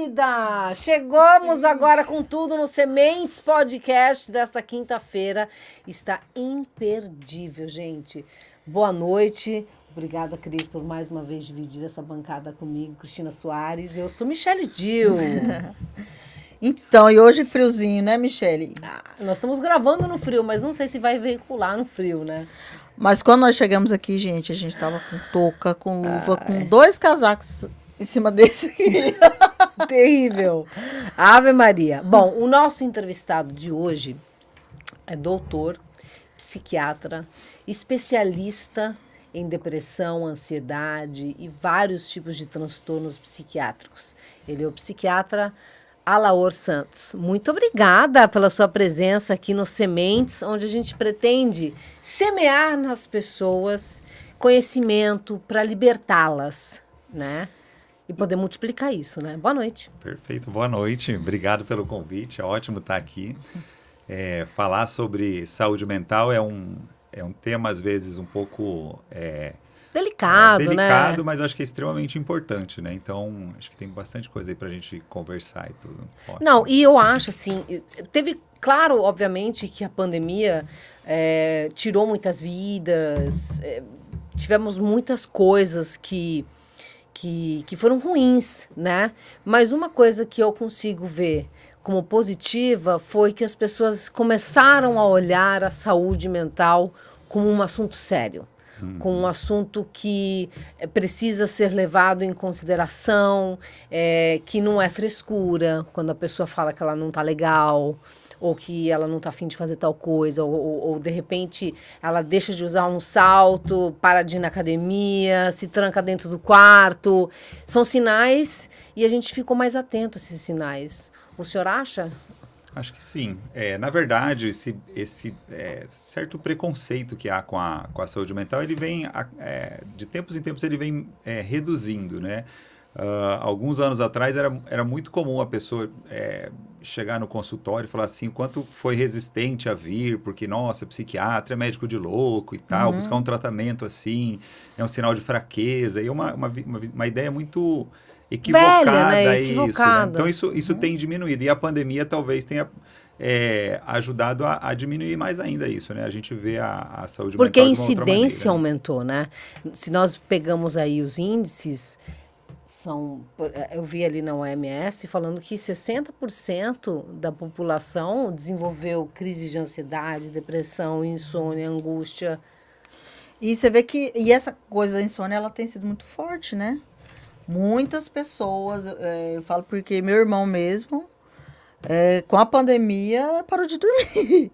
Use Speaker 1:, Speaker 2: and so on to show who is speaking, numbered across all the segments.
Speaker 1: querida! Chegamos agora com tudo no Sementes Podcast desta quinta-feira. Está imperdível, gente. Boa noite. Obrigada, Cris, por mais uma vez dividir essa bancada comigo. Cristina Soares. Eu sou Michele Dil.
Speaker 2: Então, e hoje friozinho, né, Michele?
Speaker 1: Nós estamos gravando no frio, mas não sei se vai veicular no frio, né?
Speaker 2: Mas quando nós chegamos aqui, gente, a gente tava com touca, com luva, com 2 casacos em cima desse.
Speaker 1: Terrível. Ave Maria. Bom, o nosso entrevistado de hoje é doutor, psiquiatra, especialista em depressão, ansiedade e vários tipos de transtornos psiquiátricos. Ele é o psiquiatra Alaor Santos. Muito obrigada pela sua presença aqui no Sementes, onde a gente pretende semear nas pessoas conhecimento para libertá-las, né? E poder multiplicar isso, né? Boa noite.
Speaker 3: Perfeito, boa noite. Obrigado pelo convite, é ótimo estar aqui. Falar sobre saúde mental é um tema, às vezes, um pouco...
Speaker 1: Delicado, né?
Speaker 3: Delicado, mas acho que é extremamente importante, né? Então, acho que tem bastante coisa aí pra gente conversar e tudo. Ótimo.
Speaker 1: Não, e eu acho assim, teve, claro, obviamente, que a pandemia tirou muitas vidas, tivemos muitas coisas que foram ruins, né? Mas uma coisa que eu consigo ver como positiva foi que as pessoas começaram a olhar a saúde mental como um assunto sério. Com um assunto que precisa ser levado em consideração, que não é frescura, quando a pessoa fala que ela não está legal, ou que ela não está afim de fazer tal coisa, ou de repente ela deixa de usar um salto, para de ir na academia, se tranca dentro do quarto. São sinais e a gente ficou mais atento a esses sinais. O senhor acha?
Speaker 3: Acho que sim. Na verdade, esse certo preconceito que há com a saúde mental, ele vem, de tempos em tempos, ele vem reduzindo, né? Alguns anos atrás era muito comum a pessoa chegar no consultório e falar assim, o quanto foi resistente a vir, porque, nossa, psiquiatra é médico de louco e tal, buscar um tratamento assim, é um sinal de fraqueza, e uma ideia muito... equivocada,
Speaker 1: velha, né?
Speaker 3: Equivocada. Isso, né? Então isso tem diminuído. E a pandemia talvez tenha ajudado a diminuir mais ainda isso, né? A gente vê a saúde
Speaker 1: porque
Speaker 3: mental
Speaker 1: a
Speaker 3: de uma outra
Speaker 1: incidência
Speaker 3: maneira,
Speaker 1: aumentou, né? Se nós pegamos aí os índices, eu vi ali na OMS falando que 60% da população desenvolveu crise de ansiedade, depressão, insônia, angústia.
Speaker 2: E você vê que essa coisa da insônia, ela tem sido muito forte, né? Muitas pessoas, eu falo porque meu irmão mesmo, com a pandemia, parou de dormir.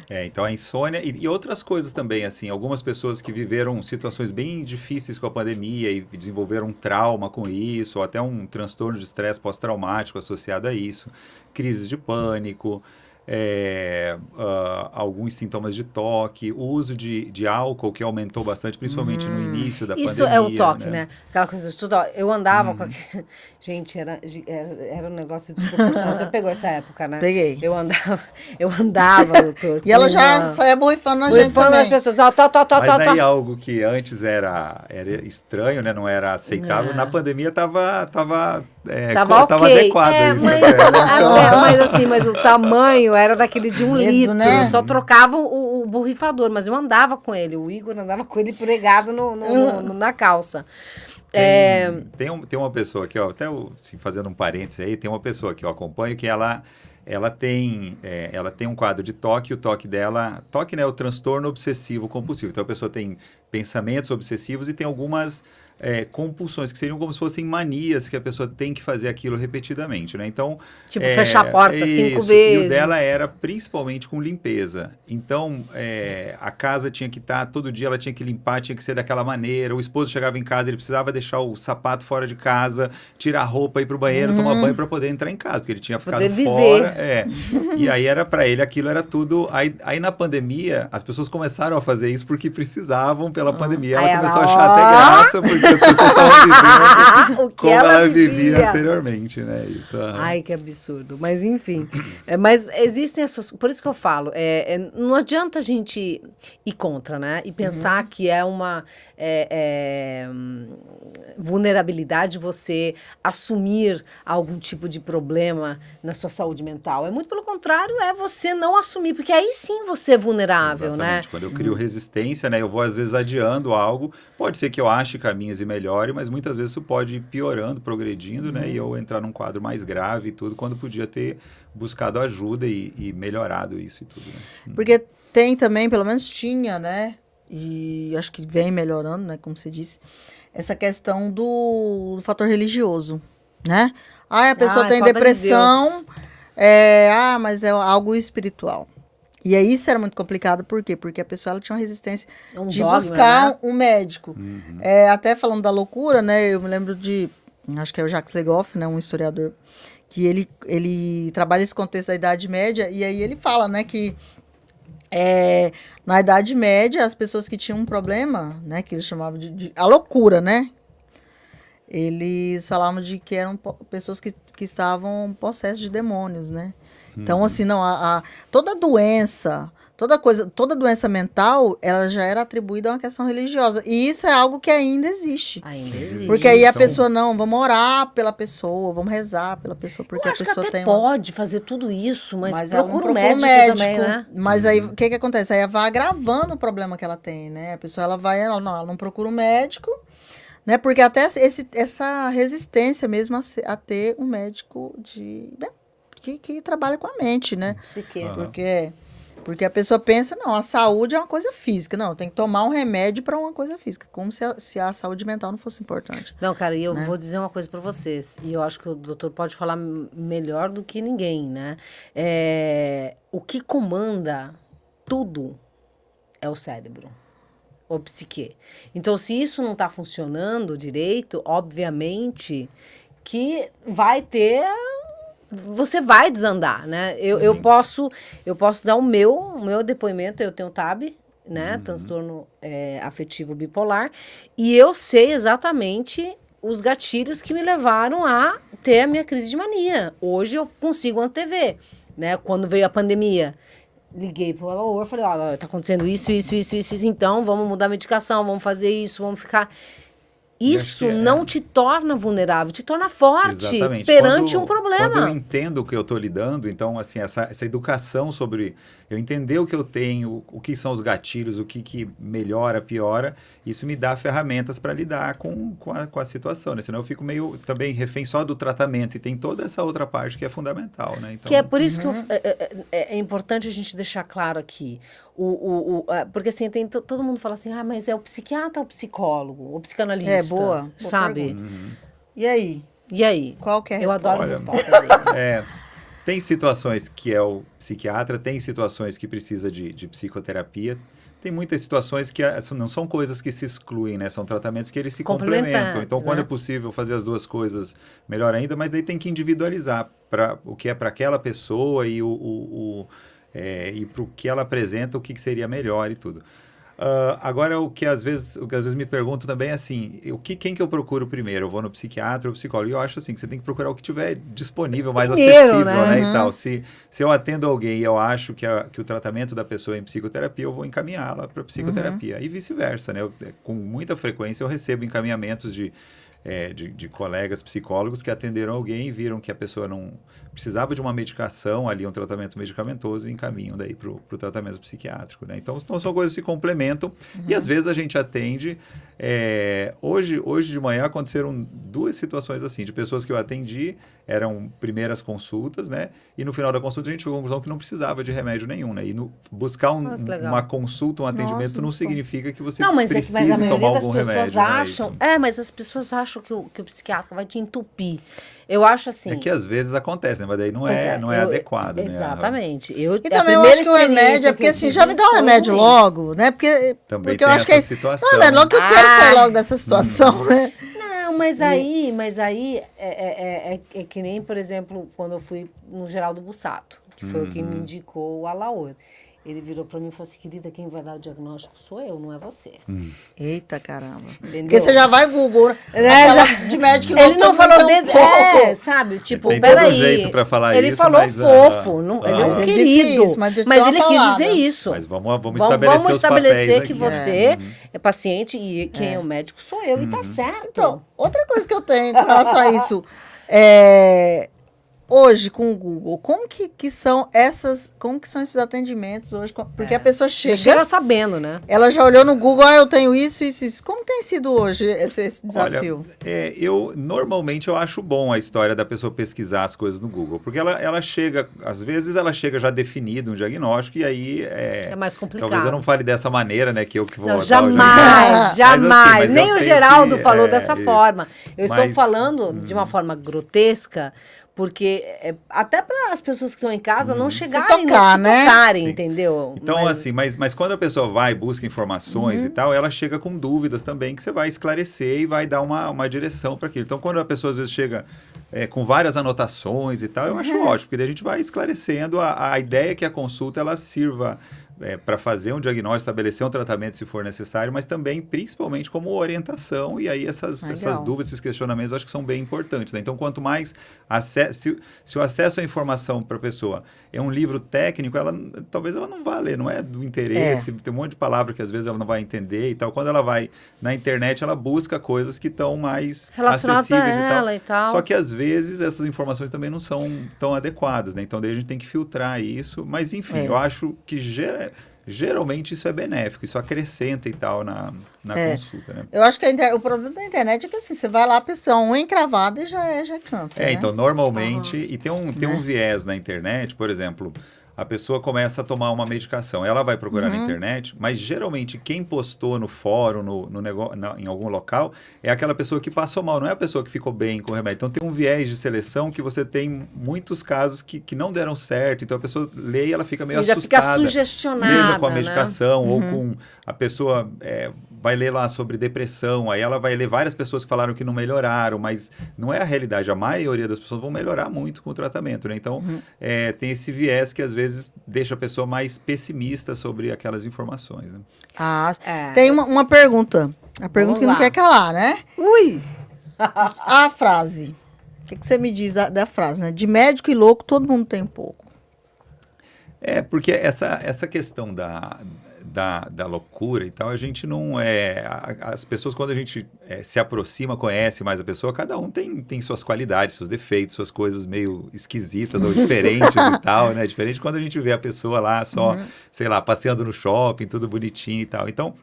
Speaker 3: Então a insônia e outras coisas também, assim, algumas pessoas que viveram situações bem difíceis com a pandemia e desenvolveram um trauma com isso, ou até um transtorno de estresse pós-traumático associado a isso, crises de pânico, alguns sintomas de toque, o uso de álcool, que aumentou bastante, principalmente no início da pandemia. Isso
Speaker 1: é o toque, né? Aquela coisa de tudo. Eu andava com aquele... Gente, era um negócio desproporcional. Você pegou essa época, né?
Speaker 2: Peguei.
Speaker 1: Eu andava, doutor.
Speaker 2: E ela já saia borrifando na gente também.
Speaker 1: As pessoas,
Speaker 3: Mas daí algo que antes era estranho, né? Não era aceitável. Na pandemia tava adequado isso.
Speaker 1: Mas o tamanho era daquele de 1 litro.
Speaker 2: Né?
Speaker 1: Eu só trocava o borrifador, mas eu andava com ele. O Igor andava com ele pregado na calça.
Speaker 3: Tem uma pessoa aqui, ó, até assim, fazendo um parênteses aí, tem uma pessoa que eu acompanho que ela tem um quadro de toque, o toque dela... Toque, né, é o transtorno obsessivo compulsivo. Então, a pessoa tem pensamentos obsessivos e tem algumas compulsões, que seriam como se fossem manias, que a pessoa tem que fazer aquilo repetidamente, né? Então...
Speaker 1: Tipo, fechar a porta 5 vezes.
Speaker 3: E o dela era principalmente com limpeza. Então, a casa tinha que estar... Todo dia ela tinha que limpar, tinha que ser daquela maneira. O esposo chegava em casa, ele precisava deixar o sapato fora de casa, tirar a roupa, ir pro banheiro, tomar banho para poder entrar em casa, porque ele tinha ficado fora. E aí para ele aquilo era tudo... Aí na pandemia, as pessoas começaram a fazer isso porque precisavam pela pandemia.
Speaker 1: Aí
Speaker 3: Ela
Speaker 1: ela,
Speaker 3: começou a achar até graça, porque as pessoas estavam vivendo
Speaker 1: o que
Speaker 3: como ela vivia anteriormente, né? Isso,
Speaker 1: Ai, que absurdo. Mas, enfim. Mas existem essas... Por isso que eu falo, não adianta a gente ir contra, né? E pensar que é uma vulnerabilidade você assumir algum tipo de problema na sua saúde mental. É muito pelo contrário, é você não assumir, porque aí sim você é vulnerável,
Speaker 3: exatamente.
Speaker 1: né?
Speaker 3: Quando eu crio resistência, né? Eu vou, às vezes, adiando algo. Pode ser que eu ache caminhos e melhore, mas muitas vezes isso pode ir piorando, progredindo, né? E eu entrar num quadro mais grave e tudo, quando podia ter buscado ajuda e melhorado isso e tudo, né?
Speaker 2: Porque tem também, pelo menos tinha, né? E acho que vem melhorando, né? Como você disse, essa questão do fator religioso, né? Ah, a pessoa tem
Speaker 1: falta de
Speaker 2: depressão, mas é algo espiritual. E aí isso era muito complicado, por quê? Porque a pessoa ela tinha uma resistência de
Speaker 1: dogma,
Speaker 2: buscar
Speaker 1: né?
Speaker 2: um médico. Até falando da loucura, né? Eu me lembro acho que é o Jacques Legoff, né? Um historiador, que ele trabalha esse contexto da Idade Média, e aí ele fala, né, que na Idade Média, as pessoas que tinham um problema, né, que eles chamavam de a loucura, né, eles falavam de que eram pessoas que estavam possessas de demônios, né. Então, assim, não, toda doença, toda doença mental, ela já era atribuída a uma questão religiosa. E isso é algo que ainda existe.
Speaker 1: Ainda existe.
Speaker 2: Porque aí a
Speaker 3: Então-
Speaker 2: pessoa, não, vamos orar pela pessoa, vamos rezar pela pessoa, porque
Speaker 1: Eu
Speaker 2: a
Speaker 1: acho que
Speaker 2: pessoa
Speaker 1: até
Speaker 2: tem
Speaker 1: pode fazer tudo isso, mas
Speaker 2: ela não
Speaker 1: procura um
Speaker 2: procura
Speaker 1: médico também, né?
Speaker 2: Mas aí, o que acontece? Aí ela vai agravando o problema que ela tem, né? A pessoa, ela não procura um médico, né? Porque até essa resistência mesmo a ter um médico que trabalha com a mente, né?
Speaker 1: Psique.
Speaker 2: Porque a pessoa pensa, não, a saúde é uma coisa física. Não, tem que tomar um remédio para uma coisa física. Como se a saúde mental não fosse importante.
Speaker 1: Não, cara, e eu
Speaker 2: Né?
Speaker 1: vou dizer uma coisa pra vocês, e eu acho que o doutor pode falar melhor do que ninguém, né? O que comanda tudo é o cérebro, o psique. Então, se isso não tá funcionando direito, obviamente que vai ter... Você vai desandar, né? Eu posso dar o meu depoimento, eu tenho TAB, né? Transtorno afetivo bipolar, e eu sei exatamente os gatilhos que me levaram a ter a minha crise de mania. Hoje eu consigo antever, né? Quando veio a pandemia, liguei pro Alaor, falei, olha, tá acontecendo isso, então vamos mudar a medicação, vamos fazer isso, vamos ficar... Isso não te torna vulnerável, te torna forte perante um problema.
Speaker 3: Quando eu entendo o que eu estou lidando, então, assim, essa educação sobre eu entender o que eu tenho, o que são os gatilhos, o que melhora, piora, isso me dá ferramentas para lidar com a situação, né? Senão eu fico meio também refém só do tratamento, e tem toda essa outra parte que é fundamental, né? Então,
Speaker 1: que é por isso que é importante a gente deixar claro aqui. Porque assim, todo mundo fala assim, mas é o psiquiatra ou o psicólogo? O psicanalista?
Speaker 2: Boa
Speaker 1: sabe?
Speaker 2: E aí?
Speaker 1: E aí?
Speaker 2: Qual que é a
Speaker 1: Eu
Speaker 2: resposta?
Speaker 1: adoro a resposta dele.
Speaker 3: Tem situações que é o psiquiatra, tem situações que precisa de psicoterapia, tem muitas situações que não são coisas que se excluem, né? São tratamentos que eles se complementam. Então, quando é possível fazer as duas coisas, melhor ainda, mas daí tem que individualizar para o que é para aquela pessoa e para o que ela apresenta, o que seria melhor e tudo. Agora, o que às vezes me perguntam também é assim, quem que eu procuro primeiro? Eu vou no psiquiatra ou psicólogo? E eu acho assim, que você tem que procurar o que tiver disponível, mais acessível, né? E tal. Se eu atendo alguém e eu acho que o tratamento da pessoa é em psicoterapia, eu vou encaminhá-la para psicoterapia. E vice-versa, né? Com muita frequência eu recebo encaminhamentos de colegas psicólogos que atenderam alguém e viram que a pessoa não precisava de uma medicação, ali um tratamento medicamentoso, e encaminham daí para o tratamento psiquiátrico, né? Então são coisas que se complementam e às vezes a gente atende. Hoje de manhã aconteceram duas situações assim, de pessoas que eu atendi, eram primeiras consultas, né? E no final da consulta a gente chegou à conclusão que não precisava de remédio nenhum, né? E buscar uma consulta, um atendimento não significa que você precise tomar algum remédio.
Speaker 1: Acham, mas as pessoas acham que o psiquiatra vai te entupir. Eu acho assim...
Speaker 3: É que às vezes acontece, né? Mas daí não é adequado, né?
Speaker 1: Exatamente.
Speaker 2: E também eu acho que o remédio é porque assim, já me dá um remédio logo, né? Porque eu acho que é
Speaker 3: situação.
Speaker 2: Não, logo que eu quero sair logo dessa situação, né?
Speaker 1: Não, mas aí é que nem, por exemplo, quando eu fui no Geraldo Bussato, que foi o que me indicou o Alaor. Ele virou pra mim e falou assim, querida, quem vai dar o diagnóstico sou eu, não é você.
Speaker 2: Eita, caramba.
Speaker 1: Entendeu?
Speaker 2: Porque você já vai Google,
Speaker 1: já-
Speaker 2: de médico
Speaker 1: Ele não falou
Speaker 2: tão
Speaker 1: desse...
Speaker 2: pouco.
Speaker 1: sabe? Tipo,
Speaker 3: Ele tem todo
Speaker 1: peraí.
Speaker 3: jeito pra falar
Speaker 1: ele
Speaker 3: isso,
Speaker 1: falou
Speaker 3: mas,
Speaker 1: fofo. Não, ele é
Speaker 2: Mas
Speaker 1: um
Speaker 2: ele disse
Speaker 1: querido.
Speaker 2: isso, mas deu
Speaker 1: mas
Speaker 2: uma
Speaker 1: ele quis
Speaker 2: paulada.
Speaker 1: dizer isso.
Speaker 3: Mas vamos estabelecer os
Speaker 1: estabelecer
Speaker 3: papéis
Speaker 1: que
Speaker 3: aqui.
Speaker 1: você é paciente e quem é o médico sou eu. E tá certo.
Speaker 2: Então, outra coisa que eu tenho com relação a isso, hoje com o Google, como que são esses atendimentos hoje? Porque a pessoa
Speaker 1: Chega
Speaker 2: chega,
Speaker 1: sabendo, né?
Speaker 2: ela já olhou no Google, eu tenho isso, isso, isso. Como tem sido hoje esse desafio?
Speaker 3: Olha, normalmente eu acho bom a história da pessoa pesquisar as coisas no Google, porque ela chega, às vezes ela chega já definido um diagnóstico e aí
Speaker 1: É mais complicado.
Speaker 3: talvez eu não fale dessa maneira, né, que eu que vou
Speaker 1: Não,
Speaker 3: dar o
Speaker 1: jamais,
Speaker 3: diagnóstico.
Speaker 1: jamais.
Speaker 3: Mas
Speaker 1: Nem
Speaker 3: eu
Speaker 1: o
Speaker 3: sei
Speaker 1: Geraldo
Speaker 3: que
Speaker 1: falou dessa
Speaker 3: isso.
Speaker 1: forma. Eu estou
Speaker 3: Mas,
Speaker 1: falando de uma forma grotesca, porque até para as pessoas que estão em casa não chegarem,
Speaker 2: tocar,
Speaker 1: não se
Speaker 2: né?
Speaker 1: tocarem,
Speaker 3: Sim.
Speaker 1: entendeu?
Speaker 3: Então, mas quando a pessoa vai e busca informações e tal, ela chega com dúvidas também que você vai esclarecer e vai dar uma direção para aquilo. Então, quando a pessoa às vezes chega com várias anotações e tal, eu acho ótimo, porque daí a gente vai esclarecendo a ideia é que a consulta ela sirva para fazer um diagnóstico, estabelecer um tratamento se for necessário, mas também, principalmente, como orientação, e aí essas dúvidas, esses questionamentos, eu acho que são bem importantes. Né? Então, quanto mais se o acesso à informação para a pessoa é um livro técnico, talvez ela não vá ler, não é do interesse, tem um monte de palavra que às vezes ela não vai entender e tal. Quando ela vai na internet, ela busca coisas que estão mais
Speaker 1: relacionadas a
Speaker 3: acessíveis
Speaker 1: ela e tal.
Speaker 3: Só que às vezes essas informações também não são tão adequadas, né? Então daí a gente tem que filtrar isso, mas enfim, eu acho que geralmente isso é benéfico, isso acrescenta e tal na consulta, né?
Speaker 2: Eu acho que o problema da internet é que assim, você vai lá, a pessoa uma encravada e já é câncer, né?
Speaker 3: Então normalmente, e tem um viés na internet, por exemplo, a pessoa começa a tomar uma medicação, ela vai procurar na internet, mas geralmente quem postou no fórum, no negócio, em algum local, é aquela pessoa que passou mal, não é a pessoa que ficou bem com o remédio. Então tem um viés de seleção que você tem muitos casos que não deram certo, então a pessoa lê e ela fica meio assustada.
Speaker 1: Já fica sugestionada,
Speaker 3: seja com a medicação
Speaker 1: né?
Speaker 3: ou com a pessoa vai ler lá sobre depressão, aí ela vai ler várias pessoas que falaram que não melhoraram, mas não é a realidade, a maioria das pessoas vão melhorar muito com o tratamento, né? Então tem esse viés que às vezes deixa a pessoa mais pessimista sobre aquelas informações, né?
Speaker 2: Tem uma pergunta. A pergunta que não quer calar, né?
Speaker 1: Ui!
Speaker 2: A frase. O que você me diz da frase, né? De médico e louco, todo mundo tem um pouco.
Speaker 3: Porque essa questão da loucura e tal, a gente não as pessoas, quando a gente se aproxima, conhece mais a pessoa, cada um tem suas qualidades, seus defeitos, suas coisas meio esquisitas ou diferentes e tal, né? Diferente quando a gente vê a pessoa lá só, sei lá, passeando no shopping, tudo bonitinho e tal. Então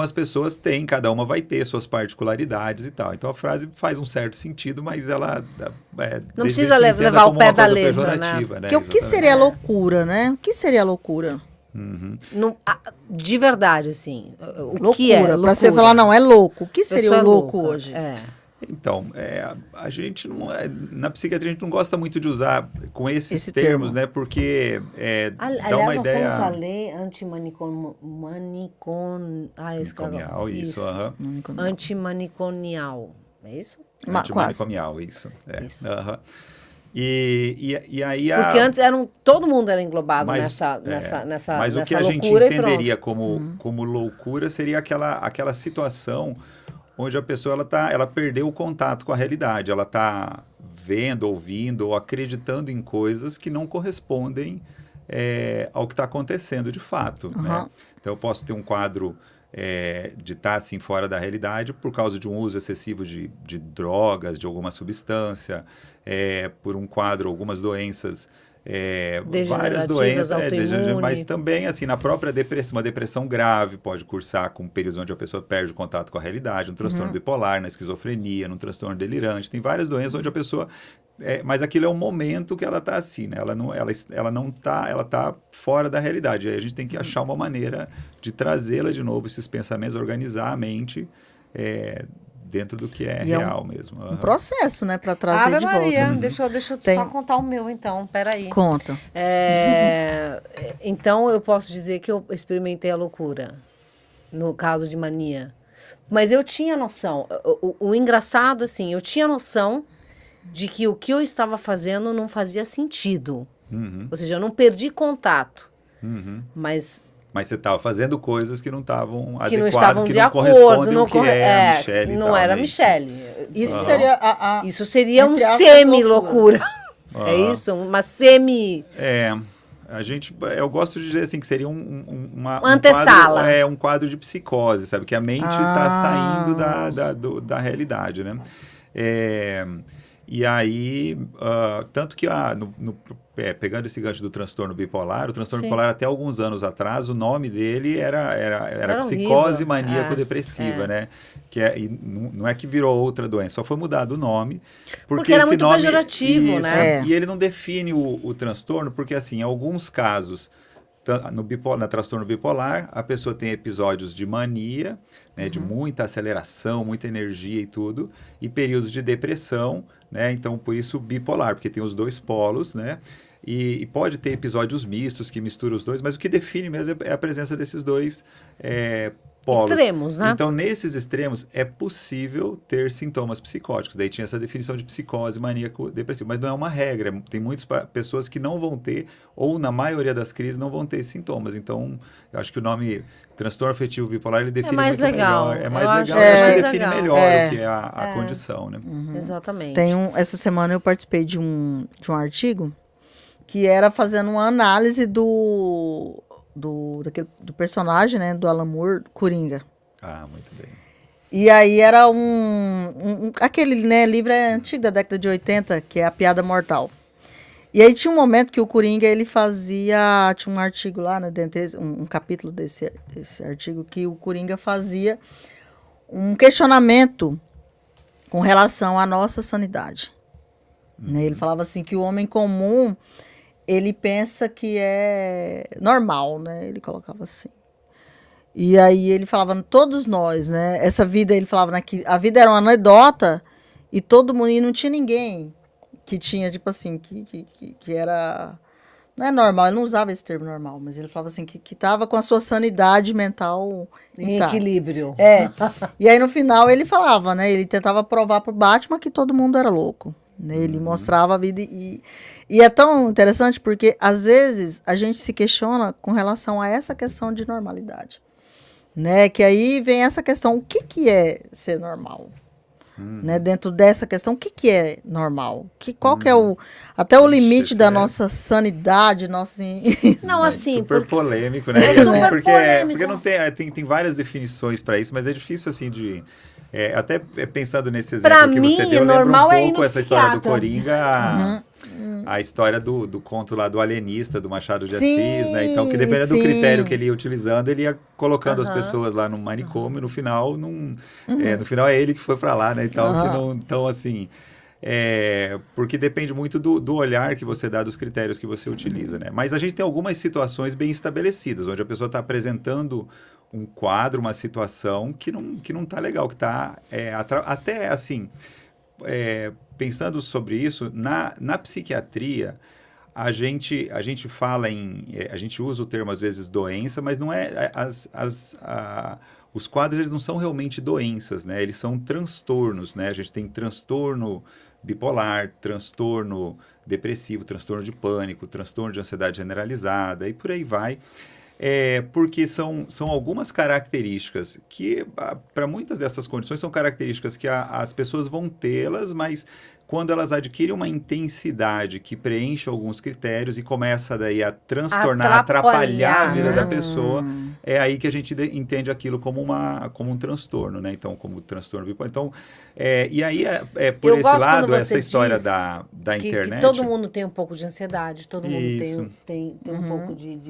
Speaker 3: as pessoas cada uma vai ter suas particularidades e tal. Então a frase faz um certo sentido, mas ela
Speaker 1: não precisa levar o pé da letra, né?
Speaker 2: Porque o que seria loucura, né? O que seria loucura?
Speaker 1: De verdade, assim.
Speaker 2: Loucura,
Speaker 1: que é loucura?
Speaker 2: Pra você falar, não, é louco. O que seria o louco
Speaker 1: louca.
Speaker 2: hoje?
Speaker 3: Então, a gente não... na psiquiatria a gente não gosta muito de usar com esses termos, né? Porque dá uma ideia...
Speaker 1: Nós temos a lei
Speaker 3: antimanicomial, isso.
Speaker 1: Antimaniconial, é isso?
Speaker 3: Antimanicomial, isso.
Speaker 1: Isso.
Speaker 3: E aí
Speaker 1: porque antes todo mundo era englobado nessa
Speaker 3: mas o que a gente entenderia como loucura seria aquela situação onde a pessoa ela perdeu o contato com a realidade, ela está vendo, ouvindo ou acreditando em coisas que não correspondem ao que está acontecendo de fato, né? Então eu posso ter um quadro de estar assim fora da realidade por causa de um uso excessivo de drogas, de alguma substância, por um quadro, algumas doenças, várias doenças, mas também assim na própria depressão, uma depressão grave pode cursar com períodos onde a pessoa perde o contato com a realidade, um transtorno bipolar, na esquizofrenia, num transtorno delirante, tem várias doenças onde a pessoa mas aquilo é um momento que ela está assim, né? Ela está fora da realidade. Aí a gente tem que achar uma maneira de trazê-la de novo, esses pensamentos, organizar a mente dentro do que é real mesmo.
Speaker 2: Um processo, né? Para trazer de
Speaker 1: Maria,
Speaker 2: volta.
Speaker 1: Deixa eu só contar o meu, então. Peraí.
Speaker 2: Conta.
Speaker 1: Então, eu posso dizer que eu experimentei a loucura, no caso de mania. Mas eu tinha noção. O engraçado, assim, eu tinha noção de que o que eu estava fazendo não fazia sentido.
Speaker 3: Uhum.
Speaker 1: Ou seja, eu não perdi contato,
Speaker 3: Uhum.
Speaker 1: mas
Speaker 3: Mas você estava fazendo coisas que não estavam
Speaker 1: que não
Speaker 3: adequadas,
Speaker 1: estavam
Speaker 3: que
Speaker 1: de
Speaker 3: não
Speaker 1: acordo,
Speaker 3: correspondem ao que
Speaker 1: corre-
Speaker 3: é a Michelle e
Speaker 1: não
Speaker 3: tal,
Speaker 1: era
Speaker 3: né? Isso.
Speaker 1: Michelle.
Speaker 2: Isso
Speaker 3: Aham.
Speaker 2: seria
Speaker 1: Isso seria um
Speaker 2: entre aspas,
Speaker 1: semi-loucura. É
Speaker 3: Aham.
Speaker 1: isso? Uma semi...
Speaker 3: Eu gosto de dizer assim que seria
Speaker 1: Uma antessala.
Speaker 3: quadro, um quadro de psicose, sabe? Que a mente está saindo da realidade, né? É, e aí, tanto que pegando esse gancho do transtorno bipolar, o transtorno
Speaker 1: Sim.
Speaker 3: bipolar até alguns anos atrás, o nome dele era psicose
Speaker 1: horrível.
Speaker 3: maníaco-depressiva, né? E não é que virou outra doença, só foi mudado o nome.
Speaker 1: Porque era
Speaker 3: esse
Speaker 1: muito
Speaker 3: nome,
Speaker 1: pejorativo,
Speaker 3: isso,
Speaker 1: né?
Speaker 3: E ele não define o transtorno, porque assim, em alguns casos, na transtorno bipolar, a pessoa tem episódios de mania, né, de muita aceleração, muita energia e tudo, e períodos de depressão, né? Então, por isso bipolar, porque tem os dois polos, né? E pode ter episódios mistos que misturam os dois, mas o que define mesmo é a presença desses dois polos.
Speaker 1: Extremos, né?
Speaker 3: Então, nesses extremos, é possível ter sintomas psicóticos. Daí tinha essa definição de psicose maníaco-depressivo. Mas não é uma regra. Tem muitas pessoas que não vão ter, ou na maioria das crises, não vão ter sintomas. Então, eu acho que o nome transtorno afetivo bipolar, ele define
Speaker 1: mais
Speaker 3: muito
Speaker 1: legal.
Speaker 3: melhor. É mais
Speaker 1: Eu
Speaker 3: legal.
Speaker 1: acho
Speaker 3: Eu acho que
Speaker 1: mais
Speaker 3: define
Speaker 1: legal.
Speaker 3: melhor o que é a condição, né?
Speaker 1: Exatamente.
Speaker 2: Essa semana eu participei de um artigo que era fazendo uma análise do personagem, né, do Alan Moore, Coringa.
Speaker 3: Ah, muito bem.
Speaker 2: E aí era aquele, né, livro antigo da década de 80, que é A Piada Mortal. E aí tinha um momento que o Coringa, ele tinha um artigo lá, né, um capítulo desse artigo, que o Coringa fazia um questionamento com relação à nossa sanidade. Né? Ele falava assim que o homem comum, ele pensa que é normal, né? Ele colocava assim. E aí ele falava, todos nós, né? Essa vida, ele falava, né, que a vida era uma anedota e todo mundo, e não tinha ninguém que tinha, tipo assim, que era... Não é normal, ele não usava esse termo normal, mas ele falava assim, que tava com a sua sanidade mental
Speaker 1: Em
Speaker 2: intacta.
Speaker 1: equilíbrio.
Speaker 2: E aí no final ele falava, né? Ele tentava provar pro Batman que todo mundo era louco. Né? Ele mostrava a vida e é tão interessante porque às vezes a gente se questiona com relação a essa questão de normalidade. Né? Que aí vem essa questão, o que é ser normal? Né? Dentro dessa questão, o que é normal? Qual que é até o limite
Speaker 3: isso
Speaker 2: da
Speaker 3: é-
Speaker 2: nossa sanidade,
Speaker 1: Não, assim,
Speaker 3: Super polêmico, né?
Speaker 1: É
Speaker 3: E, assim,
Speaker 1: super polêmico.
Speaker 3: porque não tem várias definições para isso, mas é difícil assim de até pensando nesse exemplo
Speaker 1: Pra
Speaker 3: que
Speaker 1: mim,
Speaker 3: você deu,
Speaker 1: normal
Speaker 3: lembra
Speaker 1: é
Speaker 3: um
Speaker 1: ir
Speaker 3: pouco
Speaker 1: no
Speaker 3: essa história do
Speaker 1: psiquiatra.
Speaker 3: Coringa, a história do conto lá do alienista, do Machado de
Speaker 2: Sim,
Speaker 3: Assis, né? Então, que dependendo do
Speaker 2: sim.
Speaker 3: critério que ele ia utilizando, ele ia colocando as pessoas lá no manicômio, no final, no final é ele que foi para lá, né? Então, assim, porque depende muito do olhar que você dá, dos critérios que você utiliza, né? Mas a gente tem algumas situações bem estabelecidas, onde a pessoa está apresentando um quadro, uma situação que não tá legal, que está até assim, pensando sobre isso, na psiquiatria, a gente fala a gente usa o termo às vezes doença, mas não é os quadros, eles não são realmente doenças, né? Eles são transtornos, né? A gente tem transtorno bipolar, transtorno depressivo, transtorno de pânico, transtorno de ansiedade generalizada e por aí vai. Porque são algumas características que, para muitas dessas condições, são características que as pessoas vão tê-las, mas quando elas adquirem uma intensidade que preenche alguns critérios e começa daí a transtornar, atrapalhar a vida da pessoa, é aí que a gente entende aquilo como um transtorno, né? Então, como transtorno bipolar. Então, e aí, por
Speaker 1: Eu
Speaker 3: esse
Speaker 1: gosto
Speaker 3: lado,
Speaker 1: quando
Speaker 3: essa
Speaker 1: você
Speaker 3: história
Speaker 1: diz
Speaker 3: da
Speaker 1: que
Speaker 3: internet...
Speaker 1: todo mundo tem um pouco de ansiedade, todo mundo
Speaker 3: Isso.
Speaker 1: tem um pouco de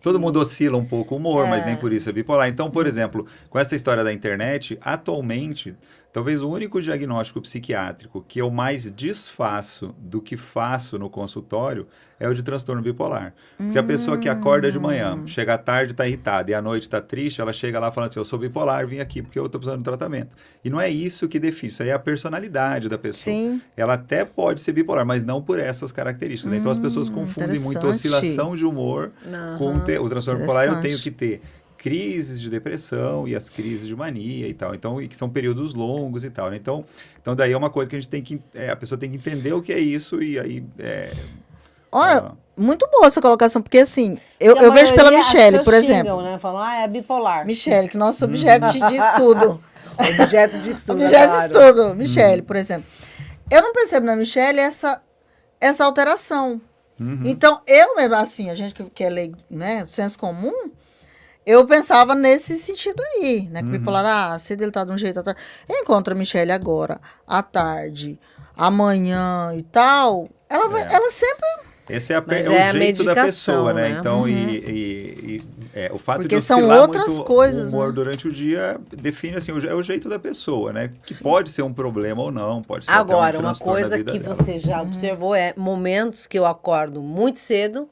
Speaker 3: Todo mundo oscila um pouco o humor, mas nem por isso é bipolar. Então, por exemplo, com essa história da internet, atualmente, talvez o único diagnóstico psiquiátrico que eu mais desfaço do que faço no consultório é o de transtorno bipolar. Porque a pessoa que acorda de manhã, chega à tarde, está irritada, e à noite está triste, ela chega lá falando assim, eu sou bipolar, vim aqui porque eu estou precisando de tratamento. E não é isso que define, isso aí é a personalidade da pessoa.
Speaker 2: Sim.
Speaker 3: Ela até pode ser bipolar, mas não por essas características. Então as pessoas confundem muito
Speaker 2: interessante.
Speaker 3: oscilação de humor com o transtorno bipolar. Eu tenho que ter crises de depressão e as crises de mania e tal. Então, e que são períodos longos e tal, né? Então daí é uma coisa que a gente tem que... a pessoa tem que entender o que é isso e aí...
Speaker 2: Olha, muito boa essa colocação, porque assim, eu vejo pela Michelle, por exemplo.
Speaker 1: Né? Falam, é bipolar.
Speaker 2: Michelle, que é nosso objeto de estudo.
Speaker 1: Objeto de estudo,
Speaker 2: Objeto
Speaker 1: claro.
Speaker 2: de estudo, Michelle, por exemplo. Eu não percebo na Michelle essa alteração. Então, eu mesmo, assim, a gente que é leigo, né, senso comum, eu pensava nesse sentido aí, né, que bipolar, se ele tá de um jeito, eu encontro a Michelle agora, à tarde, amanhã e tal, ela sempre...
Speaker 3: Esse é,
Speaker 1: Mas
Speaker 3: o
Speaker 1: é a
Speaker 3: jeito da
Speaker 1: medicação,
Speaker 3: pessoa, né?
Speaker 1: né?
Speaker 3: Então, o fato
Speaker 2: Porque
Speaker 3: de
Speaker 2: são
Speaker 3: oscilar
Speaker 2: outras
Speaker 3: muito
Speaker 2: coisas,
Speaker 3: o humor
Speaker 2: né?
Speaker 3: durante o dia define, assim, é o jeito da pessoa, né? Que pode ser um problema ou não, pode ser até
Speaker 1: Agora,
Speaker 3: um
Speaker 1: uma
Speaker 3: transtorno na
Speaker 1: coisa
Speaker 3: vida
Speaker 1: que
Speaker 3: dela.
Speaker 1: você já observou é momentos que eu acordo muito cedo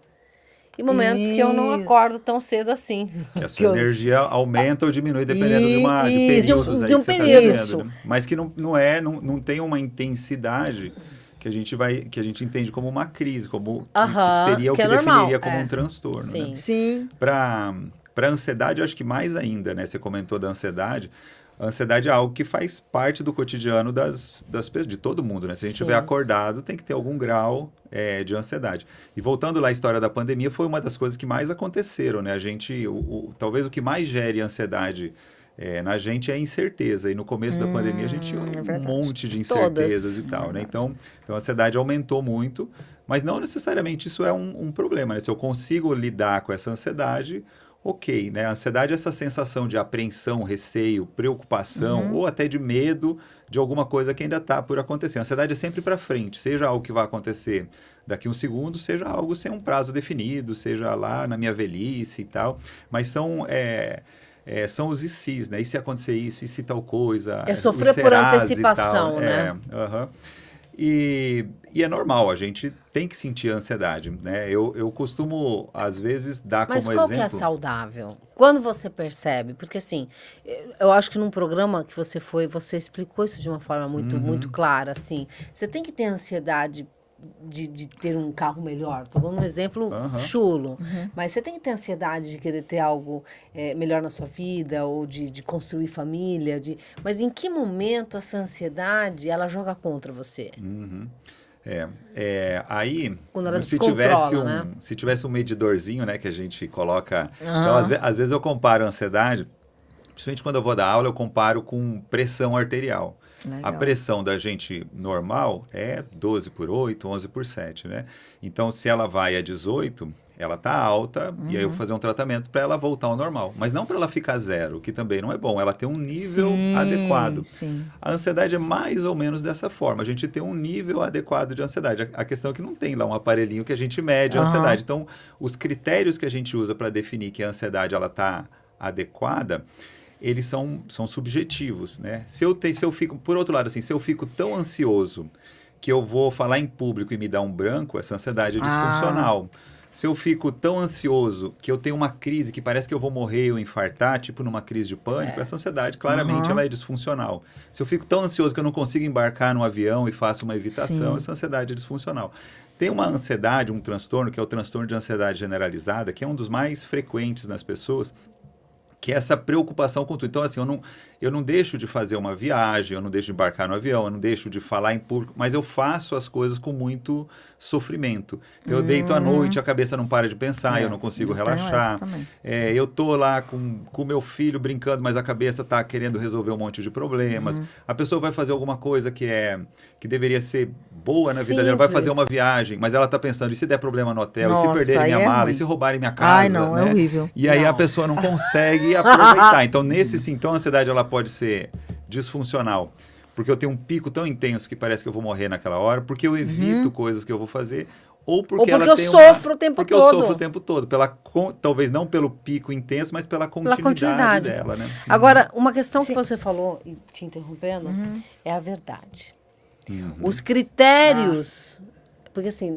Speaker 1: e momentos que eu não acordo tão cedo assim.
Speaker 3: Que a sua energia aumenta ou diminui dependendo de períodos aí
Speaker 1: de um
Speaker 3: que você tá
Speaker 1: período.
Speaker 3: vivendo, né? Mas que não tem uma intensidade que a gente entende como uma crise, como que seria o
Speaker 1: que
Speaker 3: que
Speaker 1: é normal,
Speaker 3: definiria como um transtorno,
Speaker 1: Sim.
Speaker 3: né?
Speaker 2: Sim.
Speaker 3: Para ansiedade, eu acho que mais ainda, né? Você comentou da ansiedade. A ansiedade é algo que faz parte do cotidiano das pessoas, de todo mundo, né? Se a gente estiver acordado, tem que ter algum grau de ansiedade. E voltando lá à história da pandemia, foi uma das coisas que mais aconteceram, né? A gente, talvez o que mais gere ansiedade na gente é a incerteza. E no começo da pandemia a gente tinha um monte de incertezas e tal, né? Então a ansiedade aumentou muito, mas não necessariamente isso é um problema, né? Se eu consigo lidar com essa ansiedade, ok, né? A ansiedade é essa sensação de apreensão, receio, preocupação ou até de medo de alguma coisa que ainda está por acontecer. A ansiedade é sempre para frente, seja algo que vai acontecer daqui a um segundo, seja algo sem um prazo definido, seja lá na minha velhice e tal, mas são os ICs, né? E se acontecer isso, e se tal coisa?
Speaker 1: É sofrer por antecipação, né?
Speaker 3: E é normal, a gente tem que sentir ansiedade, né? Eu costumo, às vezes, dar como exemplo...
Speaker 1: Mas qual que é saudável? Quando você percebe? Porque, assim, eu acho que num programa que você foi, você explicou isso de uma forma muito clara, assim. Você tem que ter ansiedade de ter um carro melhor. Estou dando um exemplo chulo. Mas você tem que ter ansiedade de querer ter algo melhor na sua vida ou de construir família. Mas em que momento essa ansiedade ela joga contra você?
Speaker 3: Aí,
Speaker 1: quando ela
Speaker 3: se tivesse um medidorzinho, né, que a gente coloca... Então, às vezes eu comparo a ansiedade, principalmente quando eu vou dar aula, eu comparo com pressão arterial. Legal. A pressão da gente normal é 12/8, 11/7, né? Então, se ela vai a 18, ela tá alta, e aí eu vou fazer um tratamento para ela voltar ao normal. Mas não para ela ficar zero, que também não é bom. Ela tem um nível adequado.
Speaker 2: Sim.
Speaker 3: A ansiedade é mais ou menos dessa forma. A gente tem um nível adequado de ansiedade. A questão é que não tem lá um aparelhinho que a gente mede a ansiedade. Então, os critérios que a gente usa para definir que a ansiedade ela tá adequada, eles são subjetivos, né? Se eu fico, por outro lado, assim, se eu fico tão ansioso que eu vou falar em público e me dar um branco, essa ansiedade é disfuncional. Se eu fico tão ansioso que eu tenho uma crise que parece que eu vou morrer ou infartar, tipo numa crise de pânico, essa ansiedade, claramente, ela é disfuncional. Se eu fico tão ansioso que eu não consigo embarcar num avião e faço uma evitação, essa ansiedade é disfuncional. Tem uma ansiedade, um transtorno, que é o transtorno de ansiedade generalizada, que é um dos mais frequentes nas pessoas, que é essa preocupação com tudo. Então, assim, eu não deixo de fazer uma viagem, eu não deixo de embarcar no avião, eu não deixo de falar em público, mas eu faço as coisas com muito sofrimento. Então, eu deito à noite, a cabeça não para de pensar, eu não consigo relaxar. Eu tô lá com o meu filho brincando, mas a cabeça tá querendo resolver um monte de problemas. A pessoa vai fazer alguma coisa que deveria ser boa na vida dela, vai fazer uma viagem, mas ela tá pensando, e se der problema no hotel, e se perderem minha mala, e se roubarem minha casa?
Speaker 2: Ai, não,
Speaker 3: né?
Speaker 2: É horrível.
Speaker 3: E aí a pessoa não consegue aproveitar. Então, então a ansiedade ela pode ser disfuncional, porque eu tenho um pico tão intenso que parece que eu vou morrer naquela hora, porque eu evito coisas que eu vou fazer, ou porque
Speaker 1: eu sofro o tempo todo.
Speaker 3: Porque eu sofro o tempo todo. Talvez não pelo pico intenso, mas pela continuidade dela, né?
Speaker 1: Agora, uma questão que você falou, te interrompendo, é a verdade. Os critérios... Porque assim,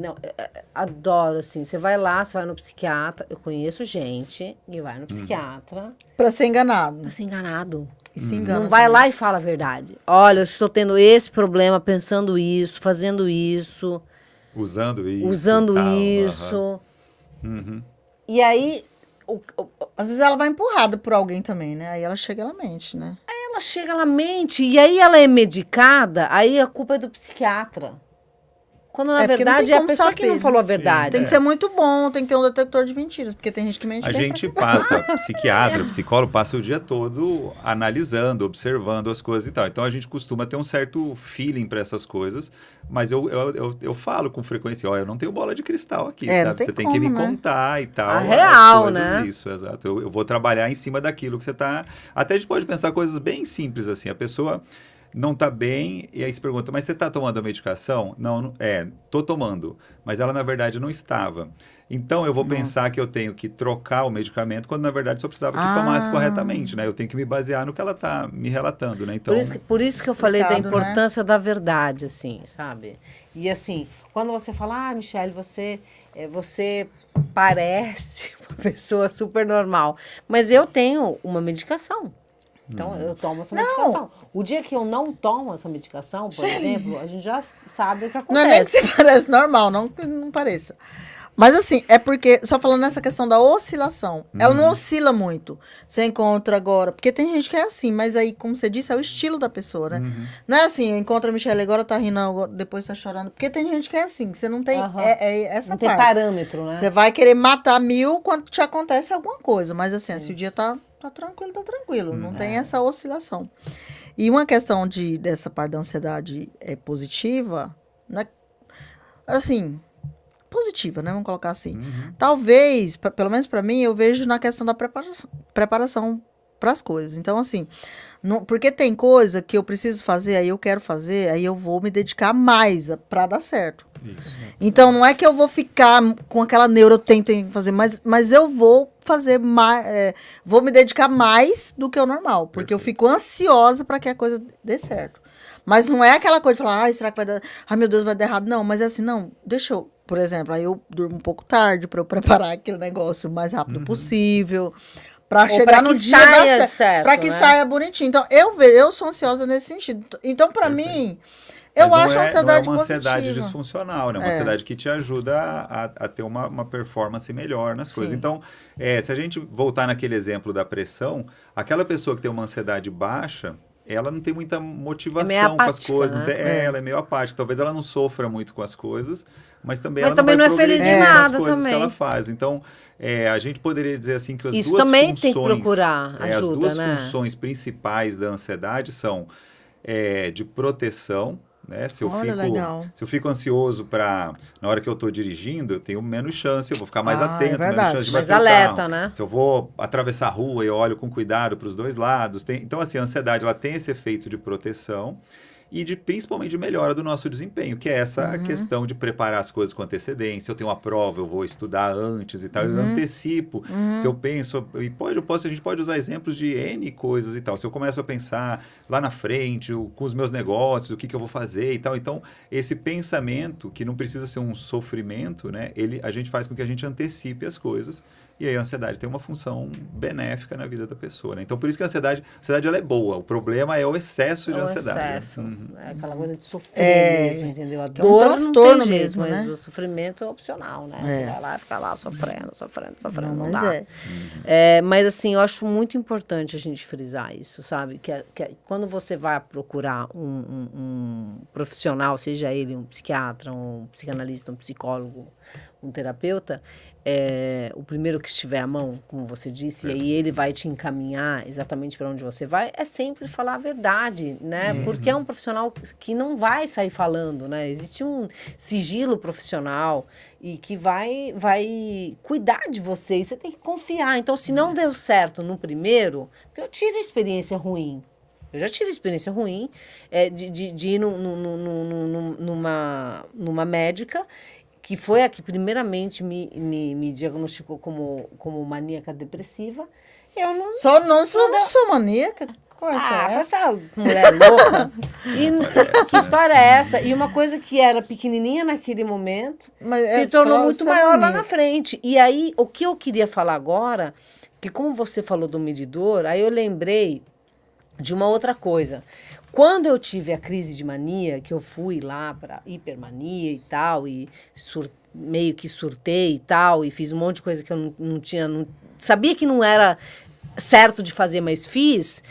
Speaker 1: adoro assim, você vai no psiquiatra, eu conheço gente que vai no psiquiatra...
Speaker 2: Pra ser enganado.
Speaker 1: Pra ser enganado.
Speaker 2: E se engana
Speaker 1: não vai
Speaker 2: também.
Speaker 1: lá e fala a verdade. Olha, eu estou tendo esse problema, pensando isso, fazendo isso...
Speaker 3: Usando isso.
Speaker 1: Usando isso. E aí...
Speaker 2: Às vezes ela vai empurrada por alguém também, né? Aí ela chega e ela mente, né?
Speaker 1: Ela chega, ela mente, e aí ela é medicada, aí a culpa é do psiquiatra. Quando, na
Speaker 2: porque não
Speaker 1: verdade,
Speaker 2: tem
Speaker 1: é a
Speaker 2: como
Speaker 1: pessoa que
Speaker 2: saber,
Speaker 1: não falou a
Speaker 3: Sim.
Speaker 1: verdade.
Speaker 2: Tem que ser muito bom, tem que ter um detector de mentiras, porque tem gente que mente
Speaker 3: A
Speaker 2: bem
Speaker 3: gente passa, psiquiatra, psicólogo, passa o dia todo analisando, observando as coisas e tal. Então a gente costuma ter um certo feeling para essas coisas, mas eu falo com frequência, ó, eu não tenho bola de cristal aqui,
Speaker 2: É, não
Speaker 3: sabe?
Speaker 2: tem
Speaker 3: Você tem que me
Speaker 2: como, né?
Speaker 3: contar e tal.
Speaker 1: A
Speaker 3: as
Speaker 1: real,
Speaker 3: coisas,
Speaker 1: né?
Speaker 3: Isso, exato. Eu vou trabalhar em cima daquilo que você tá. Até a gente pode pensar coisas bem simples assim. A pessoa não tá bem, e aí se pergunta, mas você tá tomando a medicação? Não, tô tomando. Mas ela, na verdade, não estava. Então, eu vou pensar que eu tenho que trocar o medicamento, quando, na verdade, só precisava que tomasse corretamente, né? Eu tenho que me basear no que ela tá me relatando, né? Então,
Speaker 1: Por isso que eu falei da
Speaker 2: Complicado, né?
Speaker 1: importância da verdade, assim, sabe? E assim, quando você fala, Michele, você parece uma pessoa super normal, mas eu tenho uma medicação. Então, eu tomo essa medicação. O dia que eu não tomo essa medicação, por exemplo, a gente já sabe o que
Speaker 2: Não é nem que
Speaker 1: acontece.
Speaker 2: você parece normal, não que não pareça. Mas assim, é porque, só falando nessa questão da oscilação, ela não oscila muito. Você encontra agora, porque tem gente que é assim, mas aí, como você disse, é o estilo da pessoa, né? Não é assim, eu encontro a Michelle agora, tá rindo, depois tá chorando. Porque tem gente que é assim, que você não tem
Speaker 1: Aham.
Speaker 2: essa
Speaker 1: Não tem
Speaker 2: parte.
Speaker 1: parâmetro, né?
Speaker 2: Você vai querer matar 1000 quando te acontece alguma coisa. Mas assim, se o dia tá tranquilo, tá tranquilo. Não tem essa oscilação. E uma questão dessa parte da ansiedade positiva, né? Assim, positiva, né? Vamos colocar assim. Talvez, pelo menos para mim, eu vejo na questão da preparação para as coisas. Então, assim, porque tem coisa que eu preciso fazer, aí eu quero fazer, aí eu vou me dedicar mais para dar certo.
Speaker 3: isso.
Speaker 2: Então, não é que eu vou ficar com aquela neura, eu tenho que fazer, mas eu vou fazer mais, vou me dedicar mais do que o normal, porque eu fico ansiosa para que a coisa dê certo. Mas não é aquela coisa de falar, ai, será que vai dar, ai meu Deus, vai dar errado. Não, mas é assim, não, deixa eu, por exemplo, aí eu durmo um pouco tarde para eu preparar aquele negócio o mais rápido possível, para chegar no dia
Speaker 1: saia certo,
Speaker 2: para que
Speaker 1: né?
Speaker 2: saia bonitinho. Então, eu sou ansiosa nesse sentido. Então, para mim, eu
Speaker 3: Mas
Speaker 2: acho a
Speaker 3: não é
Speaker 2: ansiedade
Speaker 3: uma ansiedade
Speaker 2: positiva.
Speaker 3: disfuncional, né? Uma ansiedade que te ajuda a ter uma performance melhor nas coisas.
Speaker 2: Sim.
Speaker 3: Então, se a gente voltar naquele exemplo da pressão, aquela pessoa que tem uma ansiedade baixa, ela não tem muita motivação com as
Speaker 1: apática,
Speaker 3: coisas.
Speaker 1: né?
Speaker 3: Ela é meio apática. Talvez ela não sofra muito com as coisas, mas também
Speaker 1: Mas
Speaker 3: ela
Speaker 1: também
Speaker 3: não
Speaker 1: não
Speaker 3: vai
Speaker 1: é feliz de
Speaker 3: progredir nas
Speaker 1: nada
Speaker 3: coisas que
Speaker 1: também.
Speaker 3: ela faz. Então, a gente poderia dizer assim que as
Speaker 1: Isso
Speaker 3: duas
Speaker 1: também
Speaker 3: funções...
Speaker 1: tem que procurar
Speaker 3: as
Speaker 1: ajuda,
Speaker 3: duas
Speaker 1: né?
Speaker 3: funções principais da ansiedade são de proteção, né?
Speaker 2: Olha, legal.
Speaker 3: Se eu fico ansioso na hora que eu estou dirigindo, eu tenho menos chance, eu vou ficar mais
Speaker 2: É
Speaker 3: atento, menos
Speaker 2: verdade.
Speaker 3: chance de
Speaker 1: Mais
Speaker 3: bater o
Speaker 1: alerta,
Speaker 3: carro.
Speaker 1: né?
Speaker 3: Se eu vou atravessar a rua, eu olho com cuidado para os dois lados. Então, assim, a ansiedade ela tem esse efeito de proteção e principalmente de melhora do nosso desempenho, que é essa questão de preparar as coisas com antecedência. Eu tenho uma prova, eu vou estudar antes e tal, eu antecipo. Se eu penso, a gente pode usar exemplos de N coisas e tal. Se eu começo a pensar lá na frente, com os meus negócios, o que eu vou fazer e tal. Então, esse pensamento, que não precisa ser um sofrimento, né? A gente faz com que a gente antecipe as coisas. E aí a ansiedade tem uma função benéfica na vida da pessoa, né? Então, por isso que a ansiedade ela é boa. O problema é o excesso de
Speaker 1: É o
Speaker 3: ansiedade.
Speaker 1: excesso. É aquela coisa de sofrer mesmo, entendeu? A dor não
Speaker 2: transtorno
Speaker 1: tem jeito,
Speaker 2: mesmo,
Speaker 1: mas
Speaker 2: né?
Speaker 1: o sofrimento é opcional, né? Você vai lá e fica lá sofrendo,
Speaker 2: Não,
Speaker 1: não
Speaker 2: mas
Speaker 1: dá. Mas assim, eu acho muito importante a gente frisar isso, sabe? Que quando você vai procurar um profissional, seja ele um psiquiatra, um psicanalista, um psicólogo, um terapeuta, o primeiro que estiver à mão, como você disse, e aí ele vai te encaminhar exatamente para onde você vai, é sempre falar a verdade, né? Porque é um profissional que não vai sair falando, né? Existe um sigilo profissional e que vai cuidar de você, e você tem que confiar. Então, se não deu certo no primeiro, porque eu tive experiência ruim, eu já tive experiência ruim de ir numa médica, que foi a que primeiramente me diagnosticou como maníaca depressiva. Eu não...
Speaker 2: Eu não sou maníaca. Conversa
Speaker 1: essa mulher louca. E que história é essa? E uma coisa que era pequenininha naquele momento se tornou muito maior lá na frente. E aí, o que eu queria falar agora, que como você falou do medidor, aí eu lembrei de uma outra coisa. Quando eu tive a crise de mania, que eu fui lá para hipermania e tal, e meio que surtei e tal, e fiz um monte de coisa que eu não sabia que não era certo de fazer, mas fiz,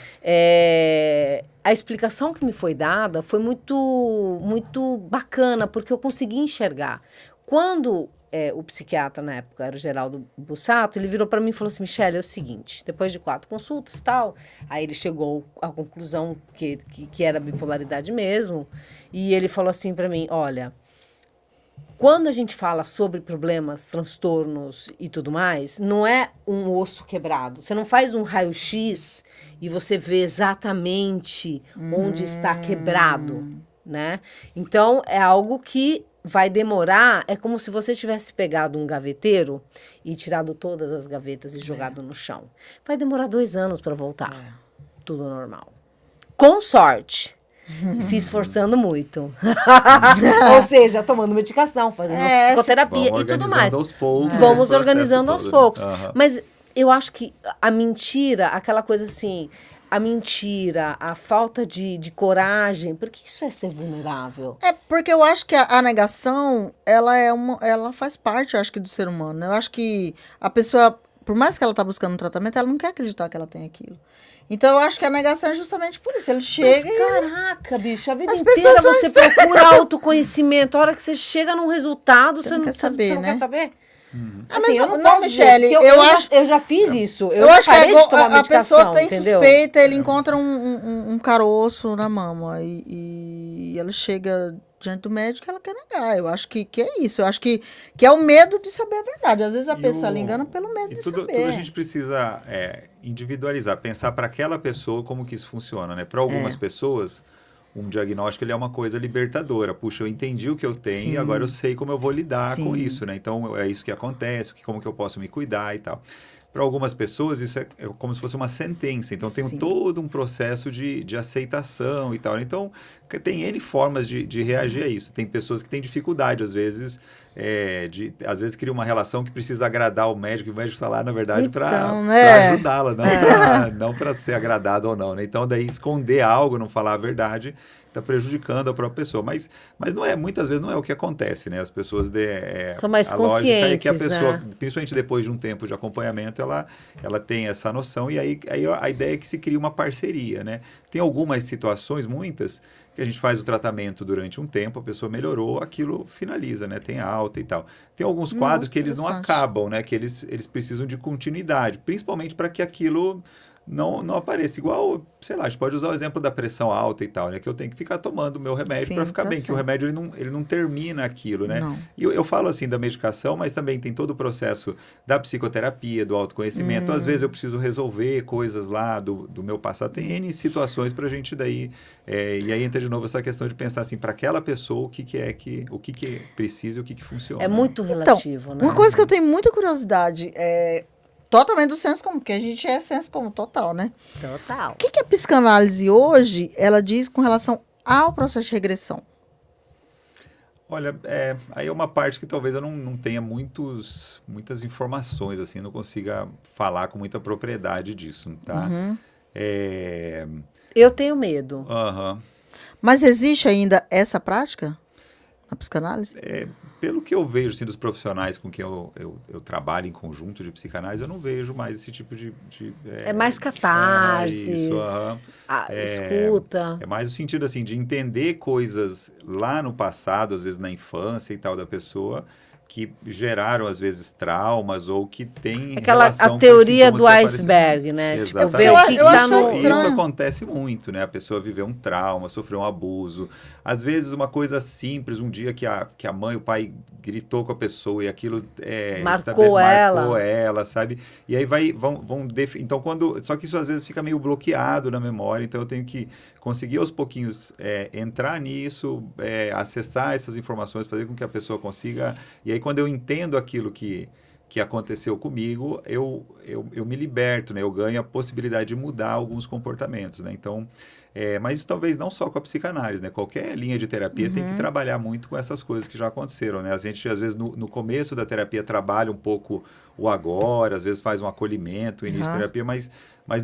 Speaker 1: a explicação que me foi dada foi muito, muito bacana, porque eu consegui enxergar. Quando o psiquiatra, na época, era o Geraldo Bussato, ele virou para mim e falou assim, Michele, é o seguinte, depois de 4 consultas e tal, aí ele chegou à conclusão que era bipolaridade mesmo, e ele falou assim para mim, olha, quando a gente fala sobre problemas, transtornos e tudo mais, não é um osso quebrado. Você não faz um raio-x e você vê exatamente onde está quebrado, né? Então, é algo que vai demorar. É como se você tivesse pegado um gaveteiro e tirado todas as gavetas e jogado no chão. Vai demorar 2 anos para voltar. Tudo normal. Com sorte. Se esforçando muito. Ou seja, tomando medicação, fazendo psicoterapia e tudo mais.
Speaker 3: Aos poucos,
Speaker 1: vamos organizando aos poucos.
Speaker 3: Uhum.
Speaker 1: Mas eu acho que a mentira, aquela coisa assim, a mentira, a falta de coragem, porque isso é ser vulnerável.
Speaker 2: É porque eu acho que a negação, ela faz parte, eu acho que, do ser humano. Eu acho que a pessoa, por mais que ela tá buscando um tratamento, ela não quer acreditar que ela tem aquilo. Então, eu acho que a negação é justamente por isso. Ele chega
Speaker 1: Mas, caraca, bicho, a vida
Speaker 2: As
Speaker 1: inteira
Speaker 2: pessoas
Speaker 1: você procura autoconhecimento. A hora que você chega num resultado, você não
Speaker 2: quer saber,
Speaker 1: você não
Speaker 2: né?
Speaker 1: quer saber.
Speaker 2: Mas
Speaker 1: eu
Speaker 2: não,
Speaker 1: posso
Speaker 2: Michele,
Speaker 1: dizer, porque eu já fiz isso.
Speaker 2: Eu acho que
Speaker 1: parei de tomar
Speaker 2: a
Speaker 1: medicação,
Speaker 2: pessoa tem
Speaker 1: entendeu?
Speaker 2: suspeita, ele encontra um caroço na mama e ela chega diante do médico e ela quer negar. Eu acho que é isso. Eu acho que é o medo de saber a verdade. Às vezes a pessoa ela engana pelo medo de
Speaker 3: tudo,
Speaker 2: saber.
Speaker 3: Tudo a gente precisa individualizar, pensar para aquela pessoa como que isso funciona, né? Para algumas pessoas, um diagnóstico ele é uma coisa libertadora. Puxa, eu entendi o que eu tenho e agora eu sei como eu vou lidar com isso, né? Então, é isso que acontece, como que eu posso me cuidar e tal. Para algumas pessoas, isso é como se fosse uma sentença. Então, tem todo um processo de aceitação e tal. Então, tem N formas de reagir a isso. Tem pessoas que têm dificuldade, às vezes, às vezes cria uma relação que precisa agradar o médico, e o médico está lá, na verdade, para ajudá-la, não para ser agradado ou não. Né? Então, daí, esconder algo, não falar a verdade, está prejudicando a própria pessoa. Mas muitas vezes não é o que acontece, né? As pessoas
Speaker 1: são mais
Speaker 3: a
Speaker 1: conscientes,
Speaker 3: lógica é que a pessoa,
Speaker 1: né?
Speaker 3: Principalmente depois de um tempo de acompanhamento, ela tem essa noção e aí a ideia é que se cria uma parceria, né? Tem algumas situações, muitas, que a gente faz o tratamento durante um tempo, a pessoa melhorou, aquilo finaliza, né? Tem alta e tal. Tem alguns quadros que eles não acabam, né? Que eles precisam de continuidade, principalmente para que aquilo não apareça. Igual, sei lá, a gente pode usar o exemplo da pressão alta e tal, né? Que eu tenho que ficar tomando o meu remédio para ficar bem, que o remédio ele não termina aquilo, né?
Speaker 2: Não.
Speaker 3: E eu falo assim da medicação, mas também tem todo o processo da psicoterapia, do autoconhecimento. Às vezes eu preciso resolver coisas lá do meu passado. Tem N situações para a gente daí... e aí entra de novo essa questão de pensar assim, para aquela pessoa, o que precisa e o que funciona.
Speaker 1: É muito relativo, né?
Speaker 2: Uma coisa que eu tenho muita curiosidade é totalmente do senso comum, porque a gente é senso comum total, né?
Speaker 1: Total.
Speaker 2: O que a psicanálise hoje, ela diz com relação ao processo de regressão?
Speaker 3: Olha, aí é uma parte que talvez eu não tenha muitas informações, assim, não consiga falar com muita propriedade disso, tá?
Speaker 1: Eu tenho medo.
Speaker 2: Mas existe ainda essa prática na psicanálise?
Speaker 3: Pelo que eu vejo assim, dos profissionais com quem eu trabalho em conjunto de psicanálise, eu não vejo mais esse tipo de
Speaker 1: é mais catarse, escuta.
Speaker 3: É mais o sentido assim, de entender coisas lá no passado, às vezes na infância e tal da pessoa, que geraram, às vezes, traumas ou que tem relação
Speaker 1: a teoria
Speaker 3: com
Speaker 1: do iceberg, né?
Speaker 3: Exatamente.
Speaker 1: Tipo, ver o que tá no...
Speaker 3: Isso acontece muito, né? A pessoa viveu um trauma, sofreu um abuso. Às vezes, uma coisa simples, um dia que a mãe e o pai gritou com a pessoa e aquilo
Speaker 1: marcou
Speaker 3: ela, sabe? E aí então, só que isso, às vezes, fica meio bloqueado na memória, então eu tenho que conseguir aos pouquinhos entrar nisso, acessar essas informações, fazer com que a pessoa consiga... E aí, quando eu entendo aquilo que aconteceu comigo, eu me liberto, né? Eu ganho a possibilidade de mudar alguns comportamentos, né? Então, mas isso talvez não só com a psicanálise, né? Qualquer linha de terapia tem que trabalhar muito com essas coisas que já aconteceram, né? A gente, às vezes, no começo da terapia, trabalha um pouco o agora, às vezes faz um acolhimento, o início da terapia, mas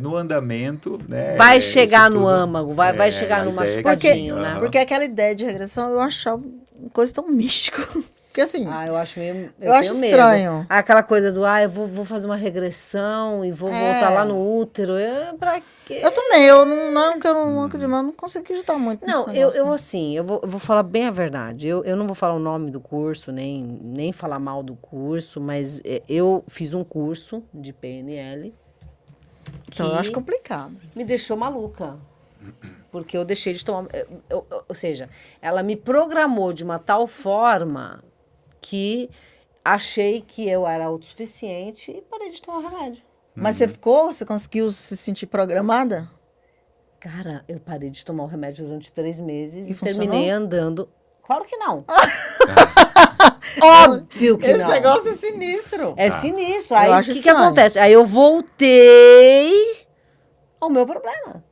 Speaker 3: no andamento, né?
Speaker 1: Vai chegar no âmago, vai chegar no machucadinho, né?
Speaker 2: Porque aquela ideia de regressão eu achava uma coisa tão mística. Porque assim,
Speaker 1: Eu acho meio.
Speaker 2: Eu acho
Speaker 1: tenho medo.
Speaker 2: estranho.
Speaker 1: Aquela coisa do, eu vou fazer uma regressão e vou voltar lá no útero. Pra quê?
Speaker 2: eu também, eu não acredito, mas eu não consigo acreditar muito
Speaker 1: Não,
Speaker 2: nesse negócio,
Speaker 1: eu assim, eu vou falar bem a verdade. Eu não vou falar o nome do curso, nem falar mal do curso, mas eu fiz um curso de PNL
Speaker 2: Então, eu acho
Speaker 1: que
Speaker 2: complicado.
Speaker 1: me deixou maluca. Porque eu deixei de tomar. Ou seja, ela me programou de uma tal forma que achei que eu era autossuficiente e parei de tomar remédio.
Speaker 2: Mas você conseguiu se sentir programada?
Speaker 1: Cara, eu parei de tomar o remédio durante 3 meses
Speaker 2: E
Speaker 1: e terminei
Speaker 2: funcionou?
Speaker 1: andando. Claro que não. Óbvio que
Speaker 2: Esse
Speaker 1: não.
Speaker 2: negócio é sinistro.
Speaker 1: É sinistro. Aí
Speaker 2: Eu
Speaker 1: o
Speaker 2: acho
Speaker 1: que
Speaker 2: estranho.
Speaker 1: acontece? Aí eu voltei ao meu problema.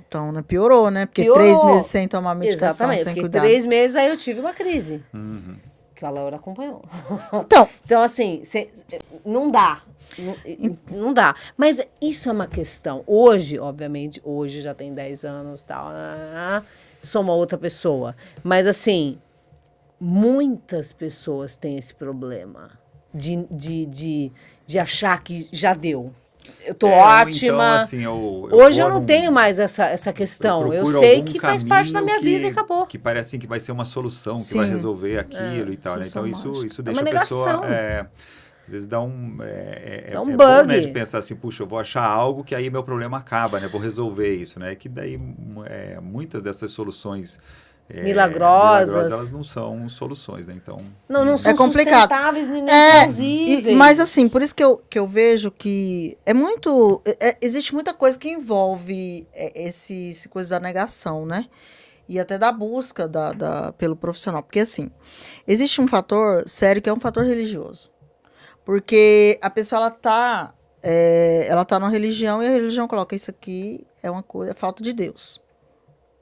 Speaker 2: Então, né, piorou, né? Porque
Speaker 1: Piorou.
Speaker 2: 3 meses sem tomar medicação,
Speaker 1: Exatamente. Eu
Speaker 2: sem
Speaker 1: fiquei
Speaker 2: cuidar.
Speaker 1: 3 meses, aí eu tive uma crise. Que a Laura acompanhou.
Speaker 2: Então,
Speaker 1: Então, assim, não dá. Não dá. Mas isso é uma questão. Hoje, obviamente, hoje já tem 10 anos e tal. Sou uma outra pessoa. Mas, assim, muitas pessoas têm esse problema de achar que já deu. Eu tô ótima.
Speaker 3: Então, assim, eu
Speaker 1: Hoje eu
Speaker 3: vou
Speaker 1: não tenho mais essa questão. Eu
Speaker 3: procuro
Speaker 1: sei
Speaker 3: algum
Speaker 1: que faz parte da minha
Speaker 3: caminho
Speaker 1: vida e acabou.
Speaker 3: Que parece assim, que vai ser uma solução, que
Speaker 2: Sim.
Speaker 3: vai resolver aquilo e tal, né?
Speaker 2: solução
Speaker 3: Então,
Speaker 2: mágica.
Speaker 3: isso
Speaker 1: É
Speaker 3: deixa
Speaker 1: uma
Speaker 3: a pessoa...
Speaker 1: negação.
Speaker 3: Às vezes dá um...
Speaker 1: Dá um
Speaker 3: é
Speaker 1: bug.
Speaker 3: bom, né, de pensar assim, puxa, eu vou achar algo que aí meu problema acaba, né? Vou resolver isso, né? Que daí muitas dessas soluções...
Speaker 1: Milagrosas.
Speaker 3: Elas não são soluções, né? Então...
Speaker 1: Não são
Speaker 2: É complicado.
Speaker 1: sustentáveis nem
Speaker 2: É,
Speaker 1: plausíveis.
Speaker 2: mas assim, por isso que eu vejo que é muito... existe muita coisa que envolve esse coisa da negação, né? E até da busca pelo profissional. Porque assim, existe um fator sério que é um fator religioso. Porque a pessoa, ela tá numa religião e a religião coloca isso aqui é uma coisa, é falta de Deus,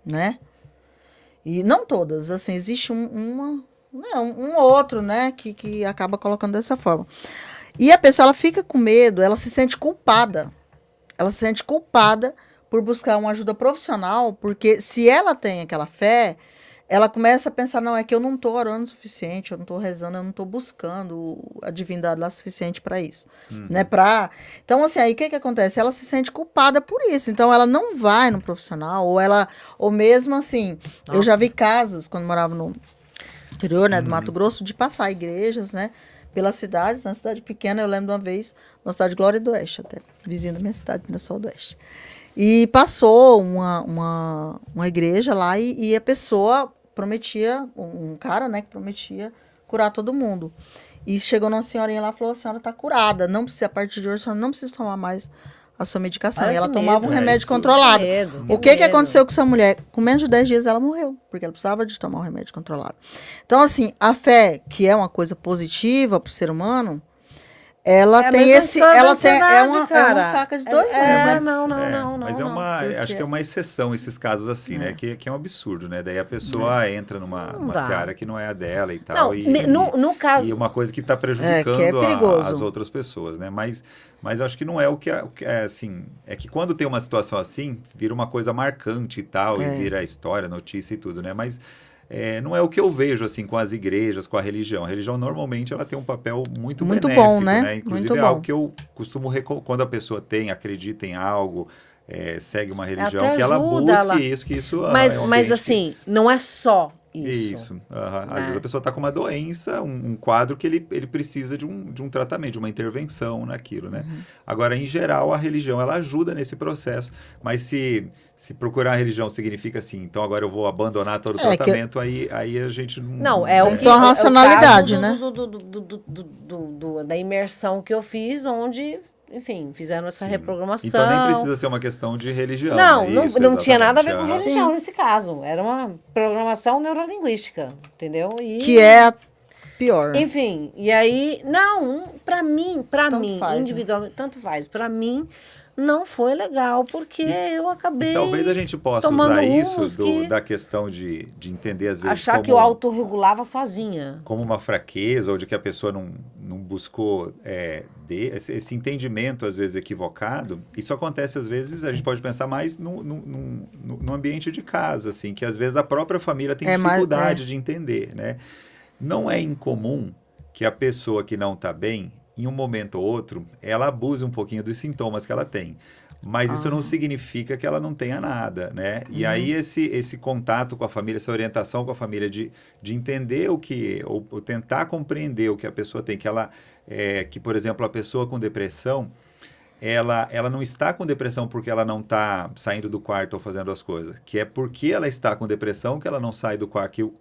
Speaker 2: né? E não todas, assim, existe um outro, né, que acaba colocando dessa forma. E a pessoa, ela fica com medo, ela se sente culpada. Ela se sente culpada por buscar uma ajuda profissional, porque se ela tem aquela fé, ela começa a pensar, não, é que eu não estou orando o suficiente, eu não estou rezando, eu não estou buscando a divindade lá suficiente para isso, né? Então, assim, aí o que acontece? Ela se sente culpada por isso, então ela não vai no profissional, ou mesmo assim, eu já vi casos, quando morava no interior, né, do Mato Grosso, de passar igrejas, né, pelas cidades, na cidade pequena, eu lembro de uma vez, na cidade de Glória do Oeste, até, vizinha da minha cidade, Mirassol do Oeste. E passou uma igreja lá e a pessoa prometia, um cara, né, que prometia curar todo mundo. E chegou uma senhorinha lá e falou, a senhora está curada, não precisa, a partir de hoje, a senhora não precisa tomar mais a sua medicação.
Speaker 1: Olha
Speaker 2: e ela
Speaker 1: que
Speaker 2: tomava
Speaker 1: medo.
Speaker 2: um remédio
Speaker 3: Isso.
Speaker 2: controlado.
Speaker 1: Que medo,
Speaker 2: O que
Speaker 1: medo.
Speaker 2: aconteceu com essa mulher? Com menos de 10 dias ela morreu, porque ela precisava de tomar um remédio controlado. Então, assim, a fé, que é uma coisa positiva para o ser humano, ela tem é uma faca de dois gumes.
Speaker 3: Mas acho que é uma exceção esses casos assim, né? Que é um absurdo, né? Daí a pessoa entra numa
Speaker 1: dá.
Speaker 3: seara que não é a dela e tal.
Speaker 1: No caso...
Speaker 3: E uma coisa que está prejudicando
Speaker 2: que é perigoso.
Speaker 3: as outras pessoas, né? Mas acho que não é o que é assim. É que quando tem uma situação assim, vira uma coisa marcante e tal, e vira história, notícia e tudo, né? Mas não é o que eu vejo assim com as igrejas, com a religião. A religião normalmente ela tem um papel muito benéfico,
Speaker 2: bom, né?
Speaker 3: Inclusive
Speaker 2: Muito
Speaker 3: é
Speaker 2: bom.
Speaker 3: algo que eu costumo quando a pessoa acredita em algo, segue uma religião,
Speaker 1: Até
Speaker 3: que ela
Speaker 1: ajuda,
Speaker 3: busque que isso
Speaker 1: Mas
Speaker 3: ambiente
Speaker 1: assim, não é só isso.
Speaker 3: isso. Às vezes a pessoa está com uma doença, um quadro que ele precisa de um tratamento, de uma intervenção naquilo, né? Agora, em geral, a religião, ela ajuda nesse processo. Mas se procurar a religião significa assim, então agora eu vou abandonar todo o tratamento, aí a gente não...
Speaker 1: Não, é o que...
Speaker 2: Então, a racionalidade,
Speaker 1: é o caso
Speaker 2: né?
Speaker 1: da imersão que eu fiz, onde... Enfim, fizeram essa reprogramação.
Speaker 3: Então nem precisa ser uma questão de religião.
Speaker 1: Não,
Speaker 3: né? Isso,
Speaker 1: não tinha nada a ver com
Speaker 3: exatamente.
Speaker 1: religião nesse caso. Era uma programação neurolinguística, entendeu?
Speaker 2: Que é a pior.
Speaker 1: Enfim, e aí... Não, pra mim,
Speaker 2: faz,
Speaker 1: individualmente, tanto faz. Pra mim, não foi legal, porque eu acabei
Speaker 3: E talvez a gente possa
Speaker 1: tomando
Speaker 3: usar isso
Speaker 1: rumos que-
Speaker 3: da questão de entender, às vezes,
Speaker 1: achar que eu autorregulava sozinha.
Speaker 3: como uma fraqueza, ou de que a pessoa não buscou esse entendimento, às vezes, equivocado. Isso acontece, às vezes, a gente pode pensar mais no ambiente de casa, assim, que às vezes a própria família tem dificuldade de entender, né? Não é incomum que a pessoa que não está bem, em um momento ou outro, ela abuse um pouquinho dos sintomas que ela tem. Mas isso não significa que ela não tenha nada, né? E aí esse contato com a família, essa orientação com a família de entender ou tentar compreender o que a pessoa tem, que, por exemplo, a pessoa com depressão, ela não está com depressão porque ela não está saindo do quarto ou fazendo as coisas, que é porque ela está com depressão que ela não sai do quarto,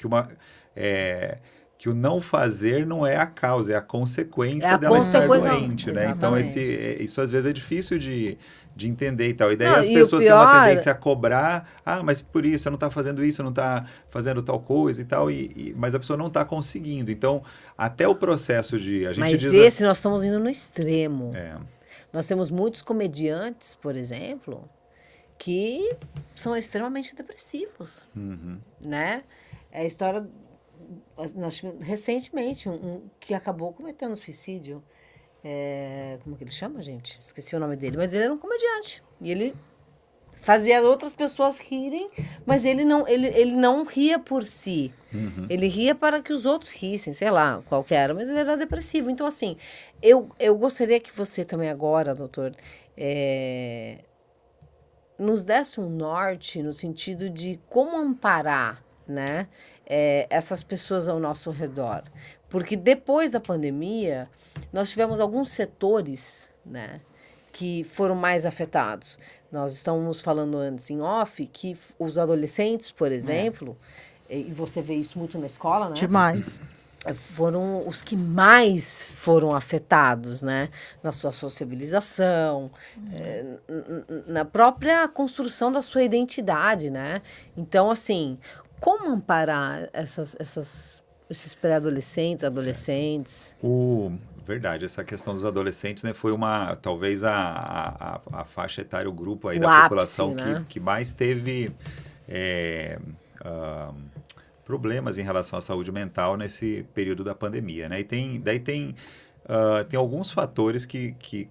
Speaker 3: que o não fazer não é a causa, é a consequência dela estar doente, né? Então, isso às vezes é difícil de entender e tal. E daí as pessoas têm uma tendência a cobrar, mas por isso, você não está fazendo isso, não está fazendo tal coisa e tal, mas a pessoa não está conseguindo. Então, até o processo de...
Speaker 1: nós estamos indo no extremo. Nós temos muitos comediantes, por exemplo, que são extremamente depressivos, né? É a história... Nós tivemos recentemente um que acabou cometendo suicídio. Como que ele chama, gente? Esqueci o nome dele, mas ele era um comediante. E ele fazia outras pessoas rirem, mas ele não ria por si. Ele ria para que os outros rissem, sei lá, qual que era, mas ele era depressivo. Então, assim, eu gostaria que você também agora, doutor, nos desse um norte no sentido de como amparar, né, essas pessoas ao nosso redor. Porque depois da pandemia, nós tivemos alguns setores, né, que foram mais afetados. Nós estávamos falando antes em off que os adolescentes, por exemplo, e você vê isso muito na escola, né?
Speaker 2: Demais.
Speaker 1: Foram os que mais foram afetados, né? Na sua sociabilização, na própria construção da sua identidade, né? Então, assim, como amparar esses pré-adolescentes, adolescentes?
Speaker 3: Verdade, essa questão dos adolescentes, né, foi talvez a faixa etária, o grupo aí
Speaker 1: o
Speaker 3: da
Speaker 1: ápice,
Speaker 3: população
Speaker 1: né?
Speaker 3: que mais teve problemas em relação à saúde mental nesse período da pandemia, né? E daí tem alguns fatores que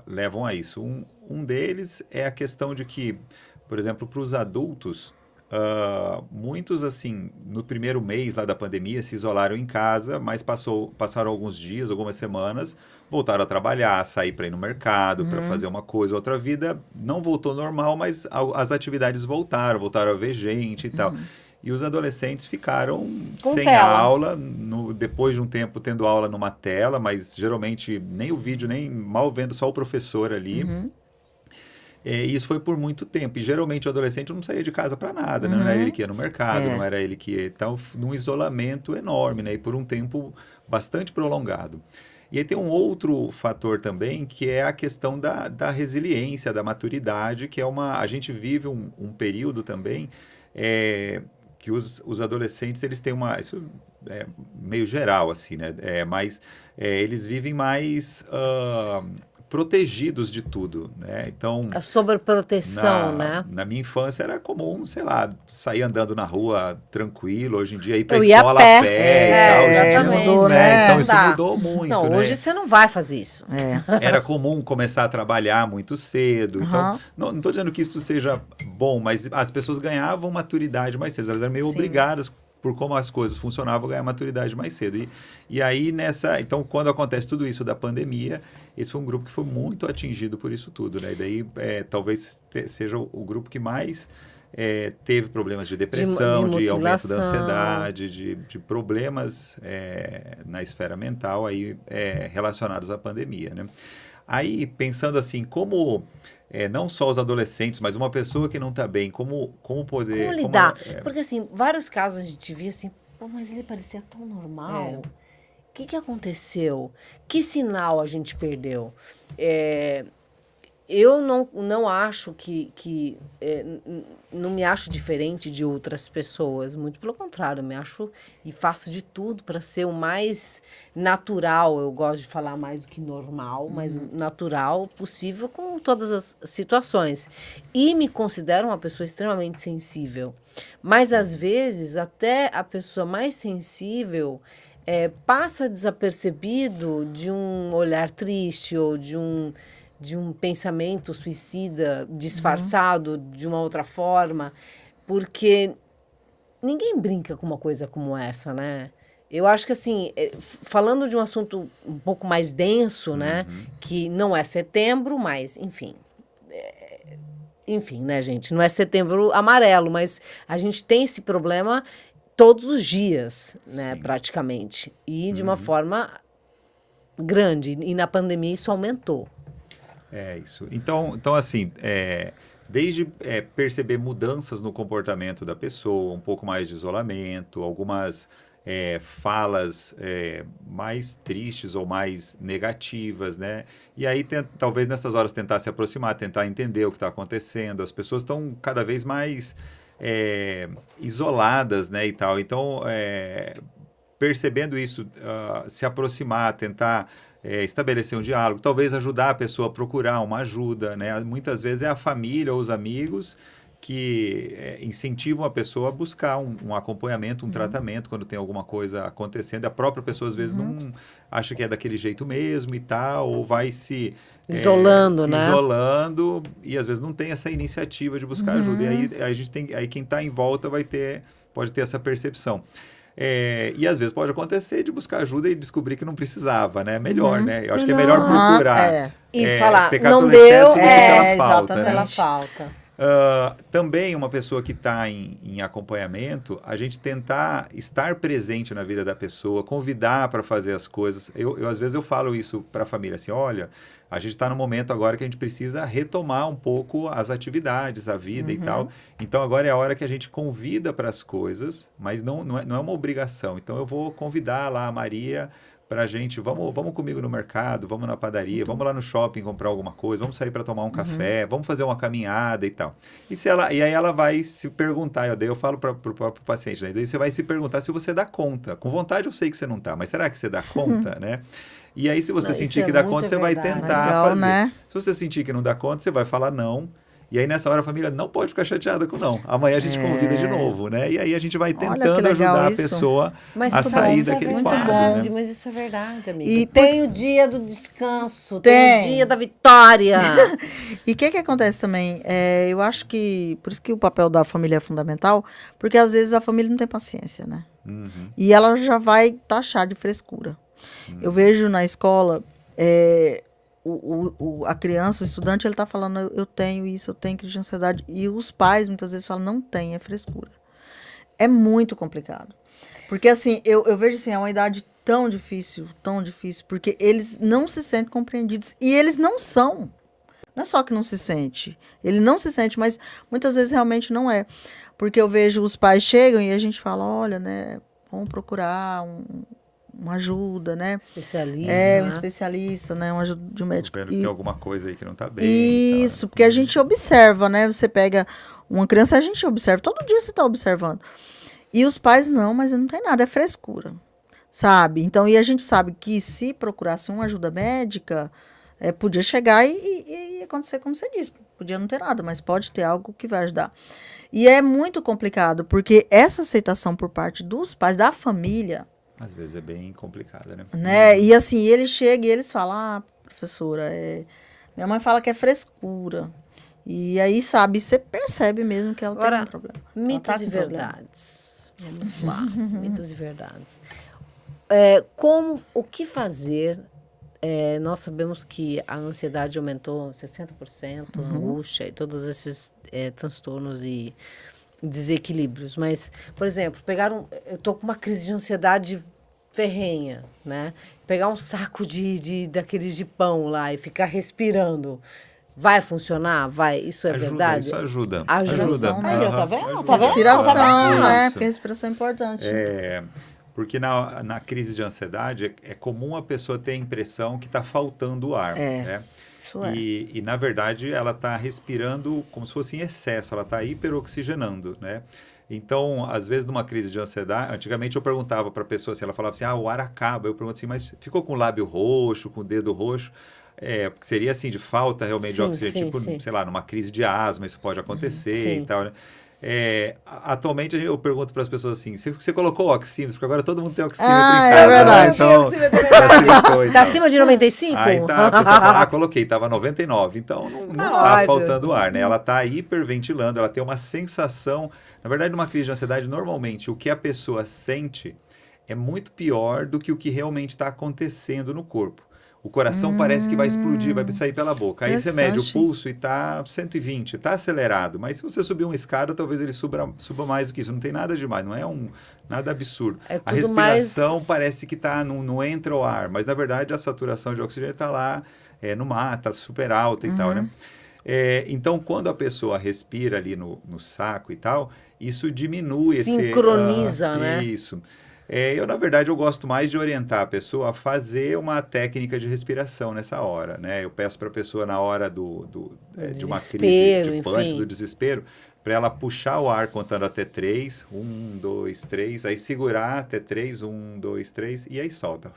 Speaker 3: levam a isso. Um deles é a questão de que, por exemplo, para os adultos, muitos, assim, no primeiro mês lá da pandemia se isolaram em casa, mas passaram alguns dias, algumas semanas, voltaram a trabalhar, sair para ir no mercado, para fazer uma coisa, outra vida, não voltou normal, mas as atividades voltaram a ver gente e tal. E os adolescentes ficaram sem aula, depois de um tempo tendo aula numa tela, mas geralmente nem o vídeo, nem mal vendo, só o professor ali. E isso foi por muito tempo. E geralmente o adolescente não saía de casa para nada, né? Não era ele que ia no mercado, não era ele que ia. Então, num isolamento enorme, né? E por um tempo bastante prolongado. E aí tem um outro fator também, que é a questão da resiliência, da maturidade, que é a gente vive um período também que os adolescentes, eles têm isso é meio geral, assim, né? Mas eles vivem mais protegidos de tudo, né? Então,
Speaker 1: a sobreproteção, né?
Speaker 3: Na minha infância era comum, sei lá, sair andando na rua tranquilo, hoje em dia ir pra escola a pé e tal.
Speaker 2: Mudou, né?
Speaker 3: Então isso mudou muito,
Speaker 1: não,
Speaker 3: né?
Speaker 1: hoje você não vai fazer isso.
Speaker 3: Era comum começar a trabalhar muito cedo. Então, não estou dizendo que isso seja bom, mas as pessoas ganhavam maturidade mais cedo. Elas eram meio obrigadas, por como as coisas funcionavam, a ganhar maturidade mais cedo. E aí, então, quando acontece tudo isso da pandemia, esse foi um grupo que foi muito atingido por isso tudo, né? E daí, talvez seja o grupo que mais teve problemas de depressão, de aumento da ansiedade, de problemas na esfera mental aí, relacionados à pandemia, né? Aí, pensando assim, como... não só os adolescentes, mas uma pessoa que não está bem, como poder...
Speaker 1: Como lidar? Porque, assim, vários casos a gente via assim, mas ele parecia tão normal. O que aconteceu? Que sinal a gente perdeu? Eu não acho não me acho diferente de outras pessoas, muito pelo contrário, eu me acho e faço de tudo para ser o mais natural, eu gosto de falar mais do que normal, mas natural possível com todas as situações. E me considero uma pessoa extremamente sensível, mas às vezes até a pessoa mais sensível passa desapercebido de um olhar triste ou de um pensamento suicida disfarçado de uma outra forma, porque ninguém brinca com uma coisa como essa, né? Eu acho que, assim, falando de um assunto um pouco mais denso, né? Que não é setembro, mas, enfim. Enfim, né, gente? Não é setembro amarelo, mas a gente tem esse problema todos os dias, né?
Speaker 3: Sim.
Speaker 1: Praticamente. E de uma forma grande. E na pandemia isso aumentou.
Speaker 3: É isso. Então assim, desde perceber mudanças no comportamento da pessoa, um pouco mais de isolamento, algumas falas mais tristes ou mais negativas, né? E aí, talvez nessas horas tentar se aproximar, tentar entender o que está acontecendo. As pessoas estão cada vez mais isoladas, né, e tal. Então, percebendo isso, se aproximar, tentar estabelecer um diálogo, talvez ajudar a pessoa a procurar uma ajuda, né? Muitas vezes é a família ou os amigos que incentivam a pessoa a buscar um acompanhamento, um tratamento quando tem alguma coisa acontecendo. A própria pessoa às vezes não acha que é daquele jeito mesmo e tal, ou vai se
Speaker 1: Isolando, né?
Speaker 3: isolando, e às vezes não tem essa iniciativa de buscar ajuda. E aí a gente aí quem está em volta pode ter essa percepção. E às vezes pode acontecer de buscar ajuda e descobrir que não precisava, né? Melhor, né? Eu acho que é melhor procurar.
Speaker 1: E falar,
Speaker 3: pecar
Speaker 1: não
Speaker 3: pelo
Speaker 1: deu,
Speaker 3: excesso do que pela falta,
Speaker 2: exatamente.
Speaker 3: né?
Speaker 1: pela falta.
Speaker 3: Também uma pessoa que está em acompanhamento, a gente tentar estar presente na vida da pessoa, convidar para fazer as coisas. Às vezes eu falo isso para a família, assim, olha, a gente está no momento agora que a gente precisa retomar um pouco as atividades, a vida e tal. Então agora é a hora que a gente convida para as coisas, mas não é uma obrigação. Então eu vou convidar lá a Maria para a gente, vamos comigo no mercado, vamos na padaria, vamos lá no shopping comprar alguma coisa, vamos sair para tomar um café, vamos fazer uma caminhada e tal. E aí ela vai se perguntar, daí eu falo para o próprio paciente, né? Daí você vai se perguntar se você dá conta. Com vontade eu sei que você não tá, mas será que você dá conta, né? E aí se você sentir que dá conta, você vai tentar
Speaker 2: Legal,
Speaker 3: fazer.
Speaker 2: né?
Speaker 3: Se você sentir que não dá conta, você vai falar não. E aí, nessa hora, a família não pode ficar chateada com não. Amanhã a gente convida de novo, né? E aí a gente vai tentando ajudar a pessoa a sair daquele quadro, né?
Speaker 1: Mas isso é verdade, amiga.
Speaker 2: E
Speaker 1: tem o dia do descanso, tem o dia da vitória.
Speaker 2: E o que acontece também? Eu acho que, por isso que o papel da família é fundamental, porque às vezes a família não tem paciência, né? E ela já vai taxar de frescura. Eu vejo na escola... a criança, o estudante, ele está falando, eu tenho isso, eu tenho crise de ansiedade. E os pais, muitas vezes, falam, não tem, é frescura. É muito complicado. Porque, assim, eu vejo, assim, é uma idade tão difícil, porque eles não se sentem compreendidos. E eles não são. Não é só que não se sente. Ele não se sente, mas muitas vezes realmente não é. Porque eu vejo os pais chegam e a gente fala, olha, né, vamos procurar uma ajuda, né?
Speaker 1: Especialista.
Speaker 2: Um especialista, né? Uma ajuda de um médico.
Speaker 3: Vendo que tem alguma coisa aí que não tá bem.
Speaker 2: Isso, porque a gente observa, né? Você pega uma criança, a gente observa. Todo dia você tá observando. E os pais não, mas não tem nada, é frescura, sabe? Então, e a gente sabe que se procurasse uma ajuda médica, podia chegar e acontecer como você disse. Podia não ter nada, mas pode ter algo que vai ajudar. E é muito complicado, porque essa aceitação por parte dos pais, da família...
Speaker 3: Às vezes é bem complicada, né?
Speaker 2: E assim, ele chega e eles falam, professora, minha mãe fala que é frescura. E aí, sabe, você percebe mesmo que ela tem um problema.
Speaker 1: Mitos e verdades. Vamos lá, mitos e verdades. O que fazer? Nós sabemos que a ansiedade aumentou 60%, a angústia e todos esses transtornos e desequilíbrios, mas, por exemplo, eu tô com uma crise de ansiedade ferrenha, né? Pegar um saco daqueles de pão lá e ficar respirando, vai funcionar? Vai? Isso é verdade?
Speaker 3: Isso ajuda.
Speaker 2: Ajuda.
Speaker 1: Aí, tá vendo? Tá vendo?
Speaker 2: Respiração, né? Porque a respiração é importante.
Speaker 3: Porque na crise de ansiedade é comum a pessoa ter a impressão que está faltando ar, né? E, na verdade, ela está respirando como se fosse em excesso, ela está hiperoxigenando, né? Então, às vezes, numa crise de ansiedade, antigamente eu perguntava para a pessoa, se ela falava assim, o ar acaba, eu pergunto assim, mas ficou com o lábio roxo, com o dedo roxo? Porque seria assim, de falta realmente de oxigênio, sei lá, numa crise de asma, isso pode acontecer e tal, né? Atualmente eu pergunto para as pessoas assim, você colocou o oxímetro? Porque agora todo mundo tem oxímetro em casa.
Speaker 2: É verdade.
Speaker 3: Então,
Speaker 1: tá acima de 95?
Speaker 3: Aí tá, a pessoa fala, coloquei, tava 99, então não tá faltando ar, né? Ela tá hiperventilando, ela tem uma sensação, na verdade numa crise de ansiedade, normalmente o que a pessoa sente é muito pior do que o que realmente está acontecendo no corpo. O coração parece que vai explodir, vai sair pela boca. Aí você mede o pulso e tá 120, tá acelerado. Mas se você subir uma escada, talvez ele suba mais do que isso. Não tem nada demais, não é nada absurdo. A respiração parece que não entra o ar, mas na verdade a saturação de oxigênio está lá no mar, está super alta e tal, né? Então, quando a pessoa respira ali no saco e tal, isso diminui
Speaker 1: sincroniza, né?
Speaker 3: Isso. Na verdade, eu gosto mais de orientar a pessoa a fazer uma técnica de respiração nessa hora, né? Eu peço para a pessoa, na hora de uma crise de pânico, do desespero, para ela puxar o ar contando até 3, 1, 2, 3, aí segurar até 3, 1, 2, 3, e aí solta.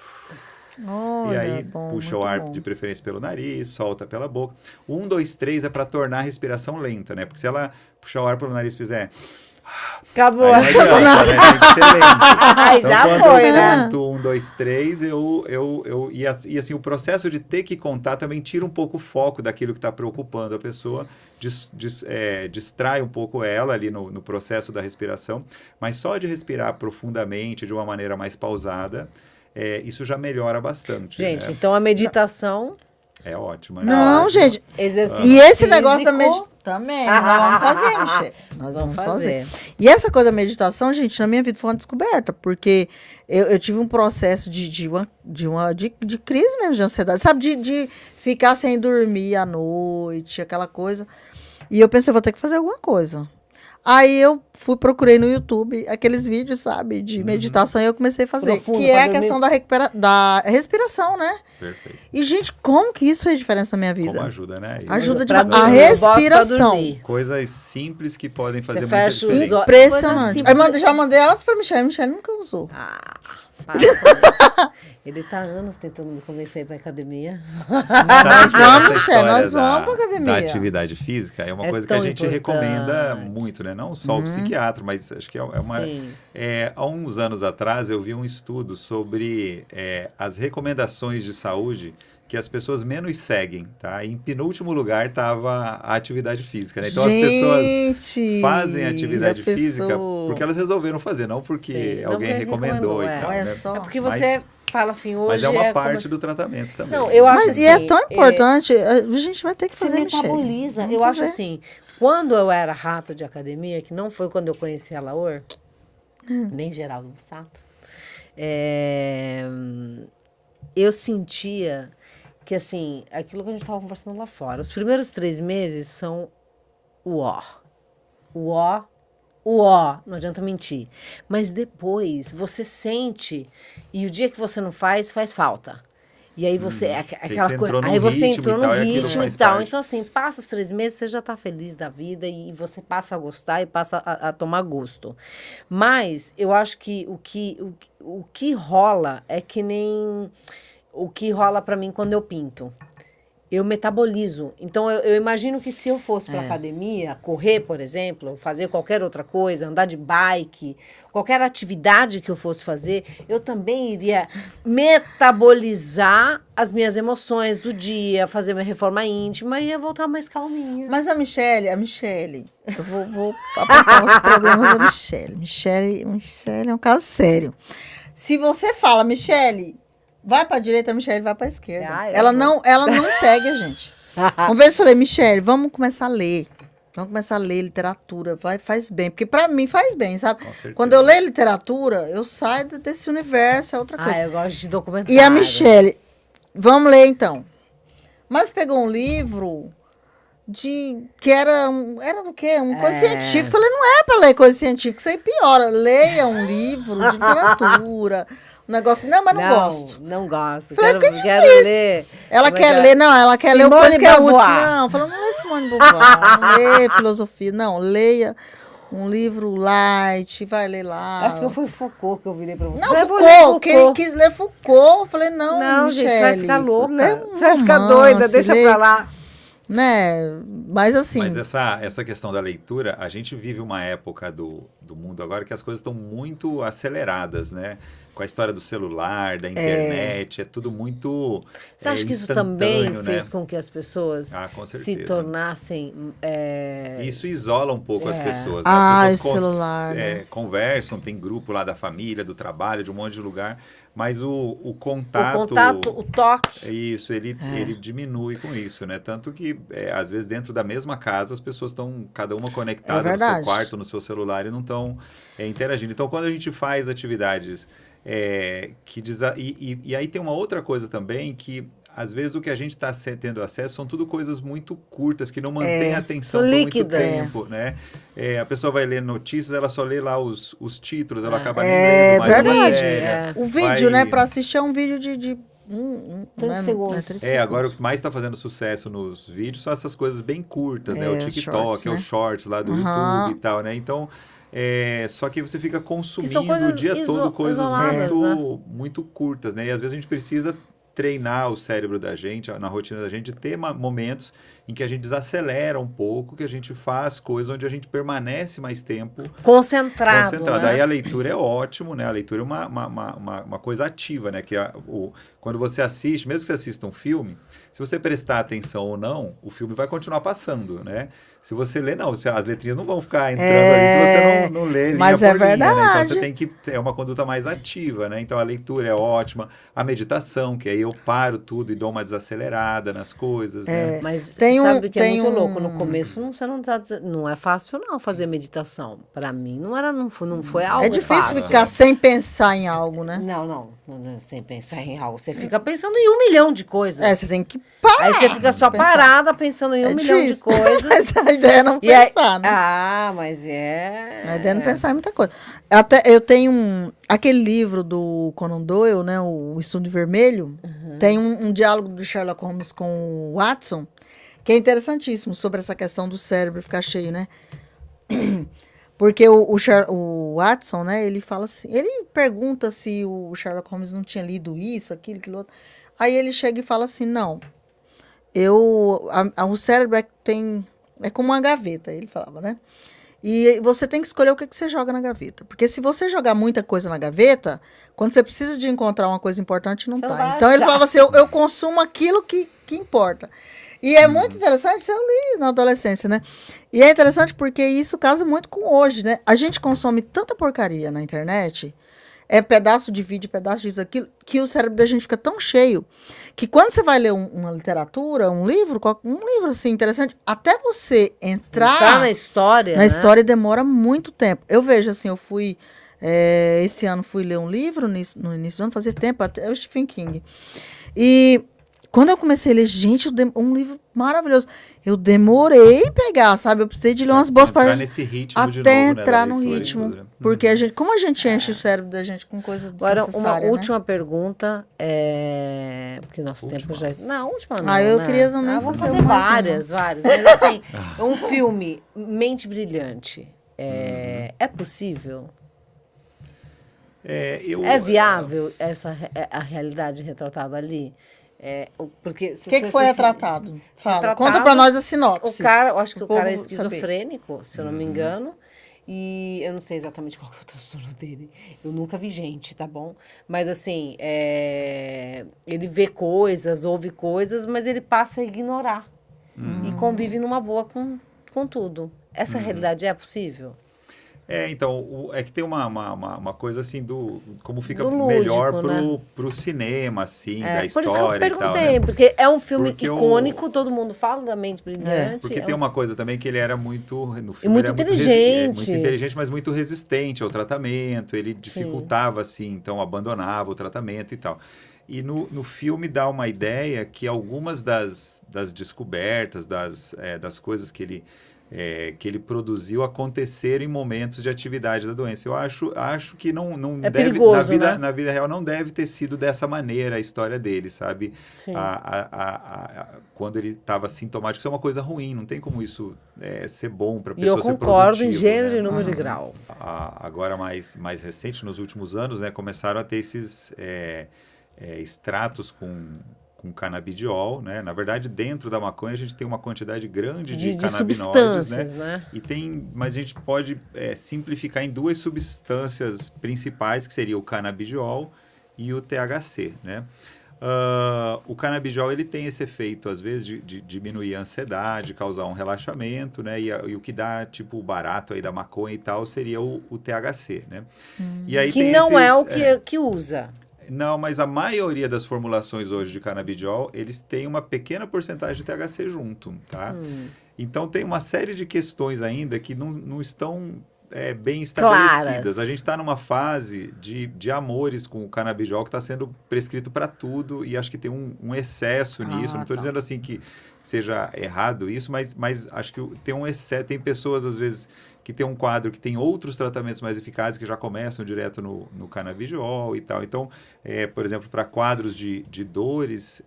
Speaker 2: Olha,
Speaker 3: e aí puxa o ar de preferência pelo nariz, solta pela boca. 1, 2, 3 é para tornar a respiração lenta, né? Porque se ela puxar o ar pelo nariz e fizer...
Speaker 1: Acabou.
Speaker 3: Aí, né? Tem que ser lento. Então,
Speaker 1: já
Speaker 3: quando
Speaker 1: foi,
Speaker 3: eu
Speaker 1: né?
Speaker 3: conto 1, 2, 3, e assim, o processo de ter que contar também tira um pouco o foco daquilo que está preocupando a pessoa, distrai um pouco ela ali no processo da respiração, mas só de respirar profundamente, de uma maneira mais pausada, isso já melhora bastante.
Speaker 1: Gente,
Speaker 3: né?
Speaker 1: então a meditação...
Speaker 3: É ótima, né?
Speaker 2: Não, gente.
Speaker 1: Exercício
Speaker 2: E esse
Speaker 1: físico,
Speaker 2: negócio da meditação também, nós vamos fazer, Michele. Nós vamos fazer. E essa coisa da meditação, gente, na minha vida foi uma descoberta, porque eu tive um processo de crise mesmo, de ansiedade, sabe? De ficar sem dormir à noite, aquela coisa. E eu pensei, vou ter que fazer alguma coisa. Aí eu procurei no YouTube aqueles vídeos, sabe, de meditação, e eu comecei a fazer, que é a questão da respiração, né?
Speaker 3: Perfeito.
Speaker 2: E, gente, como que isso fez diferença na minha vida?
Speaker 3: Como ajuda, né?
Speaker 2: Ajuda a respiração.
Speaker 3: Coisas simples que podem fazer
Speaker 1: Você
Speaker 3: muita
Speaker 1: fecha os
Speaker 3: diferença.
Speaker 1: olhos.
Speaker 2: Impressionante. Aí já mandei elas pra Michele. Michele nunca usou.
Speaker 1: Para com isso. Ele tá anos tentando me convencer a ir pra academia.
Speaker 2: Nós vamos,
Speaker 3: Essa
Speaker 2: Michele, nós
Speaker 3: história
Speaker 2: vamos pra academia.
Speaker 3: Da atividade física é uma coisa que
Speaker 1: tão
Speaker 3: a gente
Speaker 1: importante.
Speaker 3: recomenda muito, né? Não só o psiquiatra, mas acho que é uma...
Speaker 1: Sim.
Speaker 3: Há uns anos atrás eu vi um estudo sobre as recomendações de saúde que as pessoas menos seguem, tá? Em penúltimo lugar estava a atividade física, né? Então as pessoas fazem atividade física porque elas resolveram fazer, não porque alguém recomendou e tal,
Speaker 2: Olha
Speaker 3: né?
Speaker 2: só.
Speaker 1: É porque você fala assim, hoje
Speaker 3: Mas é uma parte do tratamento também.
Speaker 1: Não, eu acho
Speaker 2: Mas
Speaker 1: assim,
Speaker 2: e é tão importante, a gente vai ter que
Speaker 1: você
Speaker 2: fazer, Michele.
Speaker 1: metaboliza.
Speaker 2: Vamos
Speaker 1: Eu acho
Speaker 2: fazer.
Speaker 1: assim, quando eu era rato de academia, que não foi quando eu conheci a Laor, nem Geraldo Mussato, eu sentia que, assim, aquilo que a gente estava conversando lá fora, os primeiros 3 meses são o ó, não adianta mentir. Mas depois você sente, e o dia que você não faz falta. E aí você, aquela coisa, aí você entrou no ritmo e tal. Então, assim, passa os 3 meses, você já tá feliz da vida e você passa a gostar e passa a tomar gosto. Mas eu acho que o que rola é que nem o que rola pra mim quando eu pinto. Eu metabolizo. Então, eu imagino que se eu fosse para academia, correr, por exemplo, fazer qualquer outra coisa, andar de bike, qualquer atividade que eu fosse fazer, eu também iria metabolizar as minhas emoções do dia, fazer minha reforma íntima e ia voltar mais calminha.
Speaker 2: Mas a Michele, eu vou apontar os problemas da Michele. Michele é um caso sério. Se você fala, Michele, vai pra direita, a Michele vai pra esquerda. Ela não segue a gente. Uma vez eu falei, Michele, vamos começar a ler. Vamos começar a ler literatura. Faz bem. Porque pra mim faz bem, sabe? Quando eu leio literatura, eu saio desse universo, é outra coisa.
Speaker 1: Eu gosto de documentário.
Speaker 2: E a Michele, vamos ler então. Mas pegou um livro que era do quê? Coisa científica. Eu falei, não é pra ler coisa científica, isso aí piora. Leia um livro de literatura. Um negócio, não, mas não gosto.
Speaker 1: Não gosto.
Speaker 2: Falei,
Speaker 1: Quero ler.
Speaker 2: Ela quer ler o coisa que é útil. Não, falando, não lê Simone de Beauvoir, não lê filosofia, não, leia um livro light, vai ler lá.
Speaker 1: Acho que foi Foucault que eu virei pra você.
Speaker 2: Não, Foucault, que ele quis ler Foucault. Eu falei, não,
Speaker 1: gente, você vai ficar louca.
Speaker 2: Você
Speaker 1: vai ficar doida, deixa pra lá.
Speaker 2: Né? Mas assim...
Speaker 3: Mas essa questão da leitura, a gente vive uma época do mundo agora que as coisas estão muito aceleradas, né? Com com a história do celular, da internet, é tudo muito
Speaker 1: Você acha que isso também
Speaker 3: instantâneo,
Speaker 1: fez
Speaker 3: né?
Speaker 1: com que as pessoas
Speaker 3: Com
Speaker 1: se
Speaker 3: certeza.
Speaker 1: tornassem...
Speaker 3: Isso isola um pouco as pessoas.
Speaker 2: Ah,
Speaker 3: As pessoas
Speaker 2: o celular, né?
Speaker 3: conversam, tem grupo lá da família, do trabalho, de um monte de lugar, mas o
Speaker 1: o
Speaker 3: contato...
Speaker 1: contato, o toque...
Speaker 3: Isso, ele diminui com isso, né? Tanto que, às vezes, dentro da mesma casa, as pessoas estão, cada uma conectada no seu quarto, no seu celular, e não estão interagindo. Então, quando a gente faz atividades e aí tem uma outra coisa também que às vezes o que a gente está tendo acesso são tudo coisas muito curtas, que não mantêm a atenção por
Speaker 1: líquidas.
Speaker 3: muito tempo, né? A pessoa vai ler notícias, ela só lê lá os títulos, ela acaba nem
Speaker 2: É
Speaker 3: lendo mais a
Speaker 2: verdade.
Speaker 3: matéria.
Speaker 2: O vídeo, né, para assistir é um vídeo de
Speaker 1: 30 segundos.
Speaker 2: 30
Speaker 3: agora o que mais está fazendo sucesso nos vídeos são essas coisas bem curtas, né? O TikTok,
Speaker 2: shorts, né?
Speaker 3: os shorts lá do YouTube e tal, né? Então, só que você fica consumindo o dia todo coisas muito curtas, né? E às vezes a gente precisa treinar o cérebro da gente, na rotina da gente, ter momentos em que a gente desacelera um pouco, que a gente faz coisas onde a gente permanece mais tempo
Speaker 1: concentrado. Né?
Speaker 3: Aí a leitura é ótimo, né? A leitura é uma coisa ativa, né? Que quando você assiste, mesmo que você assista um filme, se você prestar atenção ou não, o filme vai continuar passando, né? Se você ler, não, as letrinhas não vão ficar entrando ali se você não ler linha
Speaker 2: mas
Speaker 3: por linha,
Speaker 2: verdade.
Speaker 3: né? Então você tem que... É uma conduta mais ativa, né? Então a leitura é ótima. A meditação, que aí eu paro tudo e dou uma desacelerada nas coisas, né?
Speaker 1: Mas você sabe que é muito louco. No começo você não tá dizendo... Não é fácil não fazer meditação. Para mim não foi algo
Speaker 2: É difícil
Speaker 1: fácil.
Speaker 2: ficar sem pensar em algo, né?
Speaker 1: Não, sem pensar em algo. Você fica pensando em 1 milhão de coisas.
Speaker 2: Você tem que parar.
Speaker 1: Aí você fica só parada pensando em 1 milhão de coisas.
Speaker 2: Mas a ideia é não pensar, né?
Speaker 1: Mas
Speaker 2: A ideia é não pensar em muita coisa. Até eu tenho aquele livro do Conan Doyle, né? O Estudo Vermelho. Tem um diálogo do Sherlock Holmes com o Watson, que é interessantíssimo sobre essa questão do cérebro ficar cheio, né? Porque o Watson, né? Ele fala assim, ele pergunta se o Sherlock Holmes não tinha lido isso, aquilo outro. Aí ele chega e fala assim, não. O cérebro é como uma gaveta, ele falava, né? E você tem que escolher o que você joga na gaveta. Porque se você jogar muita coisa na gaveta, quando você precisa de encontrar uma coisa importante, não tá. Então ele falava assim, eu consumo aquilo que importa. E é muito interessante, isso eu li na adolescência, né? E é interessante porque isso casa muito com hoje, né? A gente consome tanta porcaria na internet, pedaço de vídeo, pedaço disso, aquilo, que o cérebro da gente fica tão cheio, que quando você vai ler uma literatura, um livro assim interessante, até você entrar
Speaker 1: na história,
Speaker 2: na história demora muito tempo. Eu vejo assim, eu fui, esse ano fui ler um livro, no início do ano, fazia tempo, até o Stephen King. E quando eu comecei a ler, gente, um livro maravilhoso. Eu demorei a pegar, sabe? Eu precisei de ler umas boas páginas.
Speaker 3: Nesse ritmo
Speaker 2: até
Speaker 3: de novo,
Speaker 2: entrar
Speaker 3: né,
Speaker 2: no ritmo. Porque como a gente enche o cérebro da gente com coisa
Speaker 1: desnecessária,
Speaker 2: desnecessária,
Speaker 1: uma última pergunta, porque nosso tempo já... Não, última não,
Speaker 2: eu
Speaker 1: né?
Speaker 2: queria também
Speaker 1: vamos fazer várias. Mas assim, um filme, Mente Brilhante, é possível? É viável a realidade retratada ali? Porque
Speaker 2: o que foi retratado? Fala. Conta pra nós a sinopse.
Speaker 1: Eu acho que o cara é esquizofrênico, se eu não me engano. E eu não sei exatamente qual que é o transtorno dele. Eu nunca vi gente, tá bom? Mas assim, ele vê coisas, ouve coisas, mas ele passa a ignorar. E convive numa boa com tudo. Essa realidade é possível?
Speaker 3: Então, é que tem uma coisa assim como fica
Speaker 1: lúdico,
Speaker 3: melhor
Speaker 1: né?
Speaker 3: pro cinema, assim, da
Speaker 1: por
Speaker 3: história
Speaker 1: isso que eu perguntei,
Speaker 3: e tal, né?
Speaker 1: porque é um filme icônico, todo mundo fala da Mente Brilhante.
Speaker 3: Porque tem uma coisa também que ele era no filme,
Speaker 1: muito inteligente.
Speaker 3: Muito inteligente, mas muito resistente ao tratamento, ele dificultava, assim, então abandonava o tratamento e tal. E no filme dá uma ideia que algumas das descobertas, das coisas que ele produziu aconteceram em momentos de atividade da doença. Eu acho que não deve,
Speaker 1: perigoso,
Speaker 3: na vida real não deve ter sido dessa maneira a história dele, sabe?
Speaker 1: Sim.
Speaker 3: Quando ele estava sintomático, isso é uma coisa ruim, não tem como isso ser bom para a pessoa ser produtiva.
Speaker 1: E eu concordo em gênero e número e grau.
Speaker 3: Agora, mais recente, nos últimos anos, né, começaram a ter esses extratos com com canabidiol, né? Na verdade, dentro da maconha a gente tem uma quantidade grande
Speaker 1: De
Speaker 3: de
Speaker 1: substâncias, né?
Speaker 3: E mas a gente pode simplificar em duas substâncias principais, que seria o canabidiol e o THC, né? O canabidiol ele tem esse efeito, às vezes, de diminuir a ansiedade, causar um relaxamento, né? E o que dá, tipo, o barato aí da maconha e tal, seria o THC, né? E aí
Speaker 1: Que
Speaker 3: tem
Speaker 1: não é o
Speaker 3: esses,
Speaker 1: que usa.
Speaker 3: Não, mas a maioria das formulações hoje de canabidiol, eles têm uma pequena porcentagem de THC junto, tá? Então tem uma série de questões ainda que não estão bem estabelecidas.
Speaker 1: Claras.
Speaker 3: A gente está numa fase de amores com o canabidiol que está sendo prescrito para tudo e acho que tem um excesso nisso. Não estou dizendo assim que seja errado isso, mas acho que tem um excesso. Tem pessoas, às vezes, que tem um quadro que tem outros tratamentos mais eficazes que já começam direto no canabidiol e tal. Então, por exemplo, para quadros de dores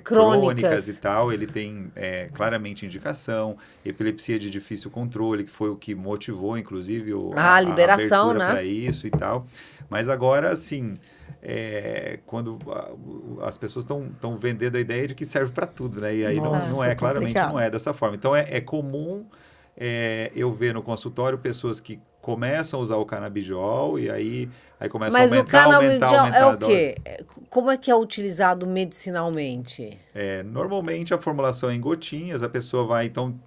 Speaker 3: crônicas e tal, ele tem claramente indicação. Epilepsia de difícil controle, que foi o que motivou, inclusive,
Speaker 1: a liberação,
Speaker 3: abertura
Speaker 1: né?
Speaker 3: para isso e tal. Mas agora, assim, quando as pessoas estão vendendo a ideia de que serve para tudo, né? E aí
Speaker 2: Nossa,
Speaker 3: claramente
Speaker 2: complicado.
Speaker 3: não é dessa forma. Então, é comum... eu ver no consultório pessoas que começam a usar o canabidiol e aí começam
Speaker 1: Mas
Speaker 3: a
Speaker 1: o
Speaker 3: aumentar
Speaker 1: canabidiol é
Speaker 3: a
Speaker 1: o quê? Como é que é utilizado medicinalmente?
Speaker 3: Normalmente a formulação é em gotinhas, a pessoa vai, então,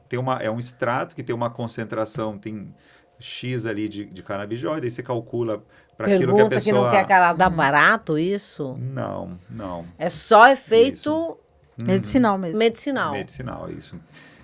Speaker 3: é um extrato que tem uma concentração, tem X ali de canabidiol, e daí você calcula para aquilo que a
Speaker 1: Pergunta
Speaker 3: pessoa...
Speaker 1: que não quer cara dar barato, isso?
Speaker 3: Não.
Speaker 1: É só efeito
Speaker 2: Medicinal mesmo.
Speaker 1: medicinal.
Speaker 3: Medicinal, isso.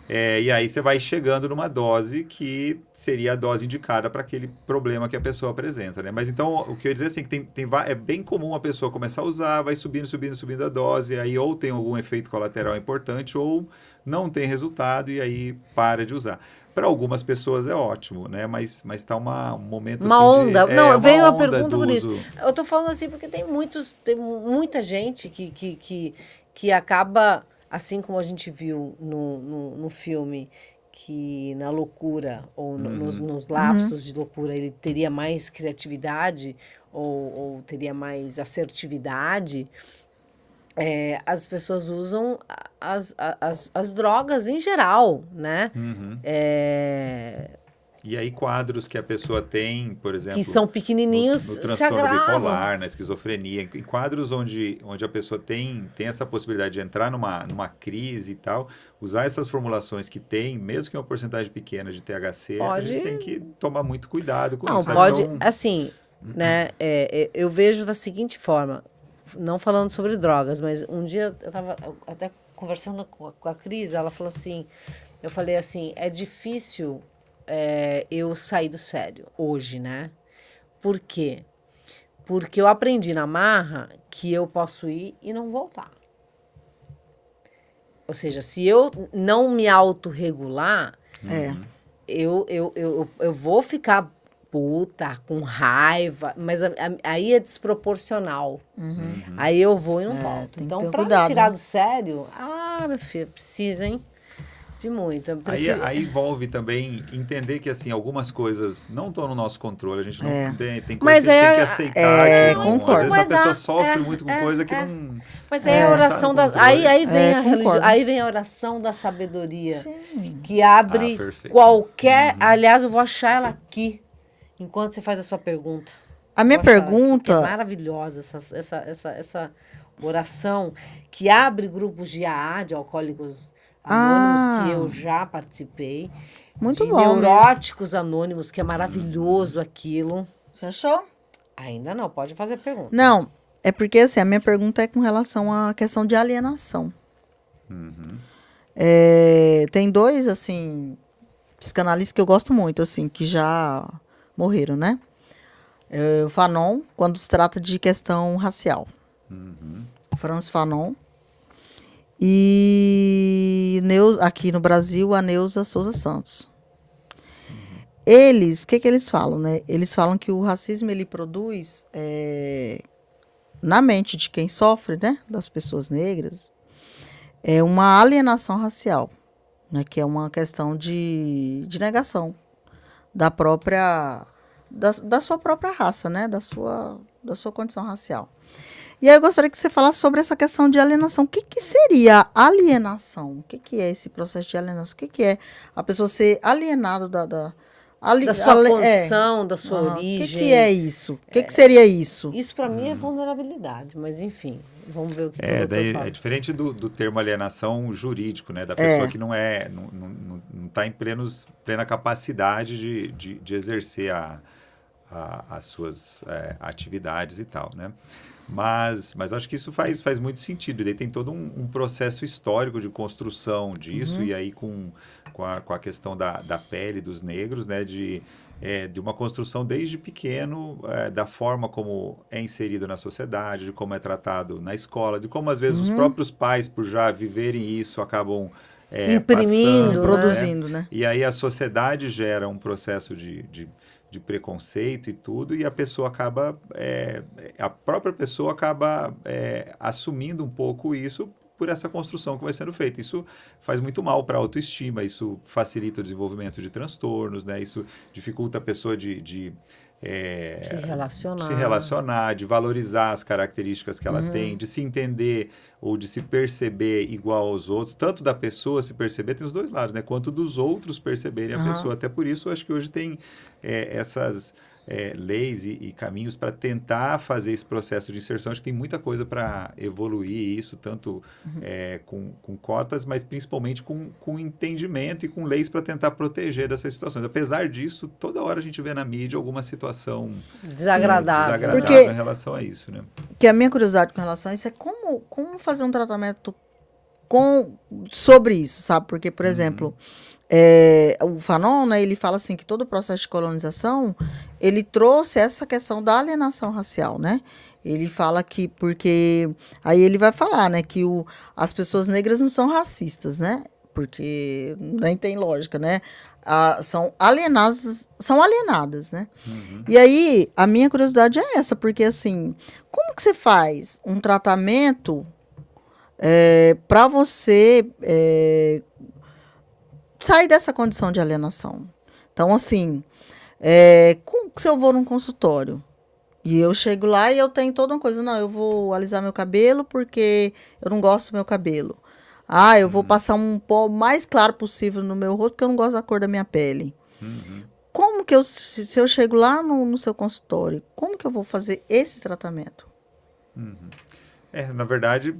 Speaker 3: E aí você vai chegando numa dose que seria a dose indicada para aquele problema que a pessoa apresenta, né? Mas então, o que eu ia dizer assim, que é bem comum a pessoa começar a usar, vai subindo a dose, aí ou tem algum efeito colateral importante ou não tem resultado e aí para de usar. Para algumas pessoas é ótimo, né? Mas tá um momento
Speaker 1: Uma
Speaker 3: assim
Speaker 1: onda.
Speaker 3: de...
Speaker 1: Não, veio a
Speaker 3: onda
Speaker 1: pergunta
Speaker 3: do
Speaker 1: por isso.
Speaker 3: uso.
Speaker 1: Eu tô falando assim porque tem muita gente que acaba, assim como a gente viu no filme, que na loucura, ou nos lapsos de loucura, ele teria mais criatividade ou teria mais assertividade. As pessoas usam as drogas em geral, né?
Speaker 3: E aí quadros que a pessoa tem, por exemplo...
Speaker 1: Que são pequenininhos,
Speaker 3: no
Speaker 1: se
Speaker 3: transtorno
Speaker 1: agravam.
Speaker 3: bipolar, na esquizofrenia, em quadros onde a pessoa tem essa possibilidade de entrar numa crise e tal, usar essas formulações que tem, mesmo que uma porcentagem pequena de THC, a gente tem que tomar muito cuidado com
Speaker 1: Não,
Speaker 3: isso.
Speaker 1: pode,
Speaker 3: Então,
Speaker 1: assim, né, eu vejo da seguinte forma, não falando sobre drogas, mas um dia eu estava até conversando com a Cris, ela falou assim, eu falei assim, é difícil eu sair do sério hoje, né? Por quê? Porque eu aprendi na marra que eu posso ir e não voltar. Ou seja, se eu não me autorregular, eu vou ficar puta, com raiva, mas aí é desproporcional. Aí eu vou e não volto.
Speaker 2: tem que
Speaker 1: Então,
Speaker 2: ter
Speaker 1: para me
Speaker 2: cuidado,
Speaker 1: tirar
Speaker 2: né?
Speaker 1: do sério, meu filho, precisa, hein? De muito. Eu prefiro-
Speaker 3: aí envolve também entender que assim, algumas coisas não estão no nosso controle, a gente não tem coisas
Speaker 1: Mas
Speaker 3: que a gente tem que
Speaker 1: é-
Speaker 3: aceitar. Que não,
Speaker 2: concordo.
Speaker 3: às vezes a
Speaker 1: Vai
Speaker 3: pessoa
Speaker 1: dar,
Speaker 3: sofre muito com coisa que não...
Speaker 1: Mas aí a oração
Speaker 3: tá no
Speaker 1: da.
Speaker 3: controle.
Speaker 1: Aí vem a
Speaker 2: concordo.
Speaker 1: religião, aí vem a oração da sabedoria.
Speaker 2: Sim.
Speaker 1: Que abre
Speaker 3: perfeito.
Speaker 1: qualquer. Aliás, eu vou achar ela aqui, enquanto você faz a sua pergunta.
Speaker 2: A minha
Speaker 1: Vou achar ela aqui, que
Speaker 2: pergunta...
Speaker 1: é maravilhosa essa oração que abre grupos de AA, de alcoólicos anônimos, que eu já participei.
Speaker 2: Muito
Speaker 1: de
Speaker 2: bom mesmo.
Speaker 1: neuróticos anônimos, que é maravilhoso aquilo.
Speaker 2: Você achou?
Speaker 1: Ainda não, pode fazer a pergunta.
Speaker 2: Não, é porque assim, a minha pergunta é com relação à questão de alienação. Tem dois, assim, psicanalistas que eu gosto muito, assim, que já morreram, né? O Fanon, quando se trata de questão racial. Franz Fanon. E aqui no Brasil, a Neuza Souza Santos. Eles, o que eles falam, né? Eles falam que o racismo, ele produz, na mente de quem sofre, né? Das pessoas negras, uma alienação racial, né? Que é uma questão de negação da própria... Da sua própria raça, né? Da sua condição racial. E aí eu gostaria que você falasse sobre essa questão de alienação. O que, que seria alienação? O que, que é esse processo de alienação? O que, que é a pessoa ser alienado
Speaker 1: Da sua condição, da sua
Speaker 2: Aham.
Speaker 1: origem.
Speaker 2: O que, que é isso? O que, que seria isso?
Speaker 1: Isso para mim é vulnerabilidade, mas enfim, vamos ver o que o
Speaker 3: É,
Speaker 1: doutor
Speaker 3: daí
Speaker 1: fala.
Speaker 3: é diferente do termo alienação jurídico, né? Da pessoa que não está em plena capacidade de exercer as suas atividades e tal, né? Mas acho que isso faz muito sentido. E daí tem todo um processo histórico de construção disso, e aí com a questão da pele dos negros, né? De uma construção desde pequeno, da forma como é inserido na sociedade, de como é tratado na escola, de como às vezes os próprios pais, por já viverem isso, acabam
Speaker 1: Imprimindo,
Speaker 3: passando,
Speaker 2: Produzindo, né?
Speaker 3: E aí a sociedade gera um processo de preconceito e tudo, e a pessoa acaba, a própria pessoa acaba assumindo um pouco isso por essa construção que vai sendo feita. Isso faz muito mal para a autoestima, isso facilita o desenvolvimento de transtornos, né? Isso dificulta a pessoa se relacionar, de valorizar as características que ela tem, de se entender ou de se perceber igual aos outros, tanto da pessoa se perceber, tem os dois lados, né? Quanto dos outros perceberem a pessoa. Até por isso, acho que hoje tem essas leis e caminhos para tentar fazer esse processo de inserção. Acho que tem muita coisa para evoluir isso, tanto com cotas, mas principalmente com entendimento e com leis para tentar proteger dessas situações. Apesar disso, toda hora a gente vê na mídia alguma situação
Speaker 1: Desagradável.
Speaker 2: Porque-
Speaker 3: em relação a isso, né?
Speaker 2: Que a minha curiosidade com relação a isso é como fazer um tratamento sobre isso, sabe? Porque, por exemplo, o Fanon, né, ele fala assim que todo o processo de colonização, ele trouxe essa questão da alienação racial, né? Ele fala que, porque, aí ele vai falar, né, que as pessoas negras não são racistas, né? Porque nem tem lógica, né? São alienadas, né? E aí, a minha curiosidade é essa, porque assim, como que você faz um tratamento para você sair dessa condição de alienação? Então, assim, como que se eu vou num consultório e eu chego lá e eu tenho toda uma coisa, não, eu vou alisar meu cabelo porque eu não gosto do meu cabelo. Ah, eu vou passar um pó mais claro possível no meu rosto porque eu não gosto da cor da minha pele. Como que se eu chego lá no seu consultório, como que eu vou fazer esse tratamento?
Speaker 3: Na verdade,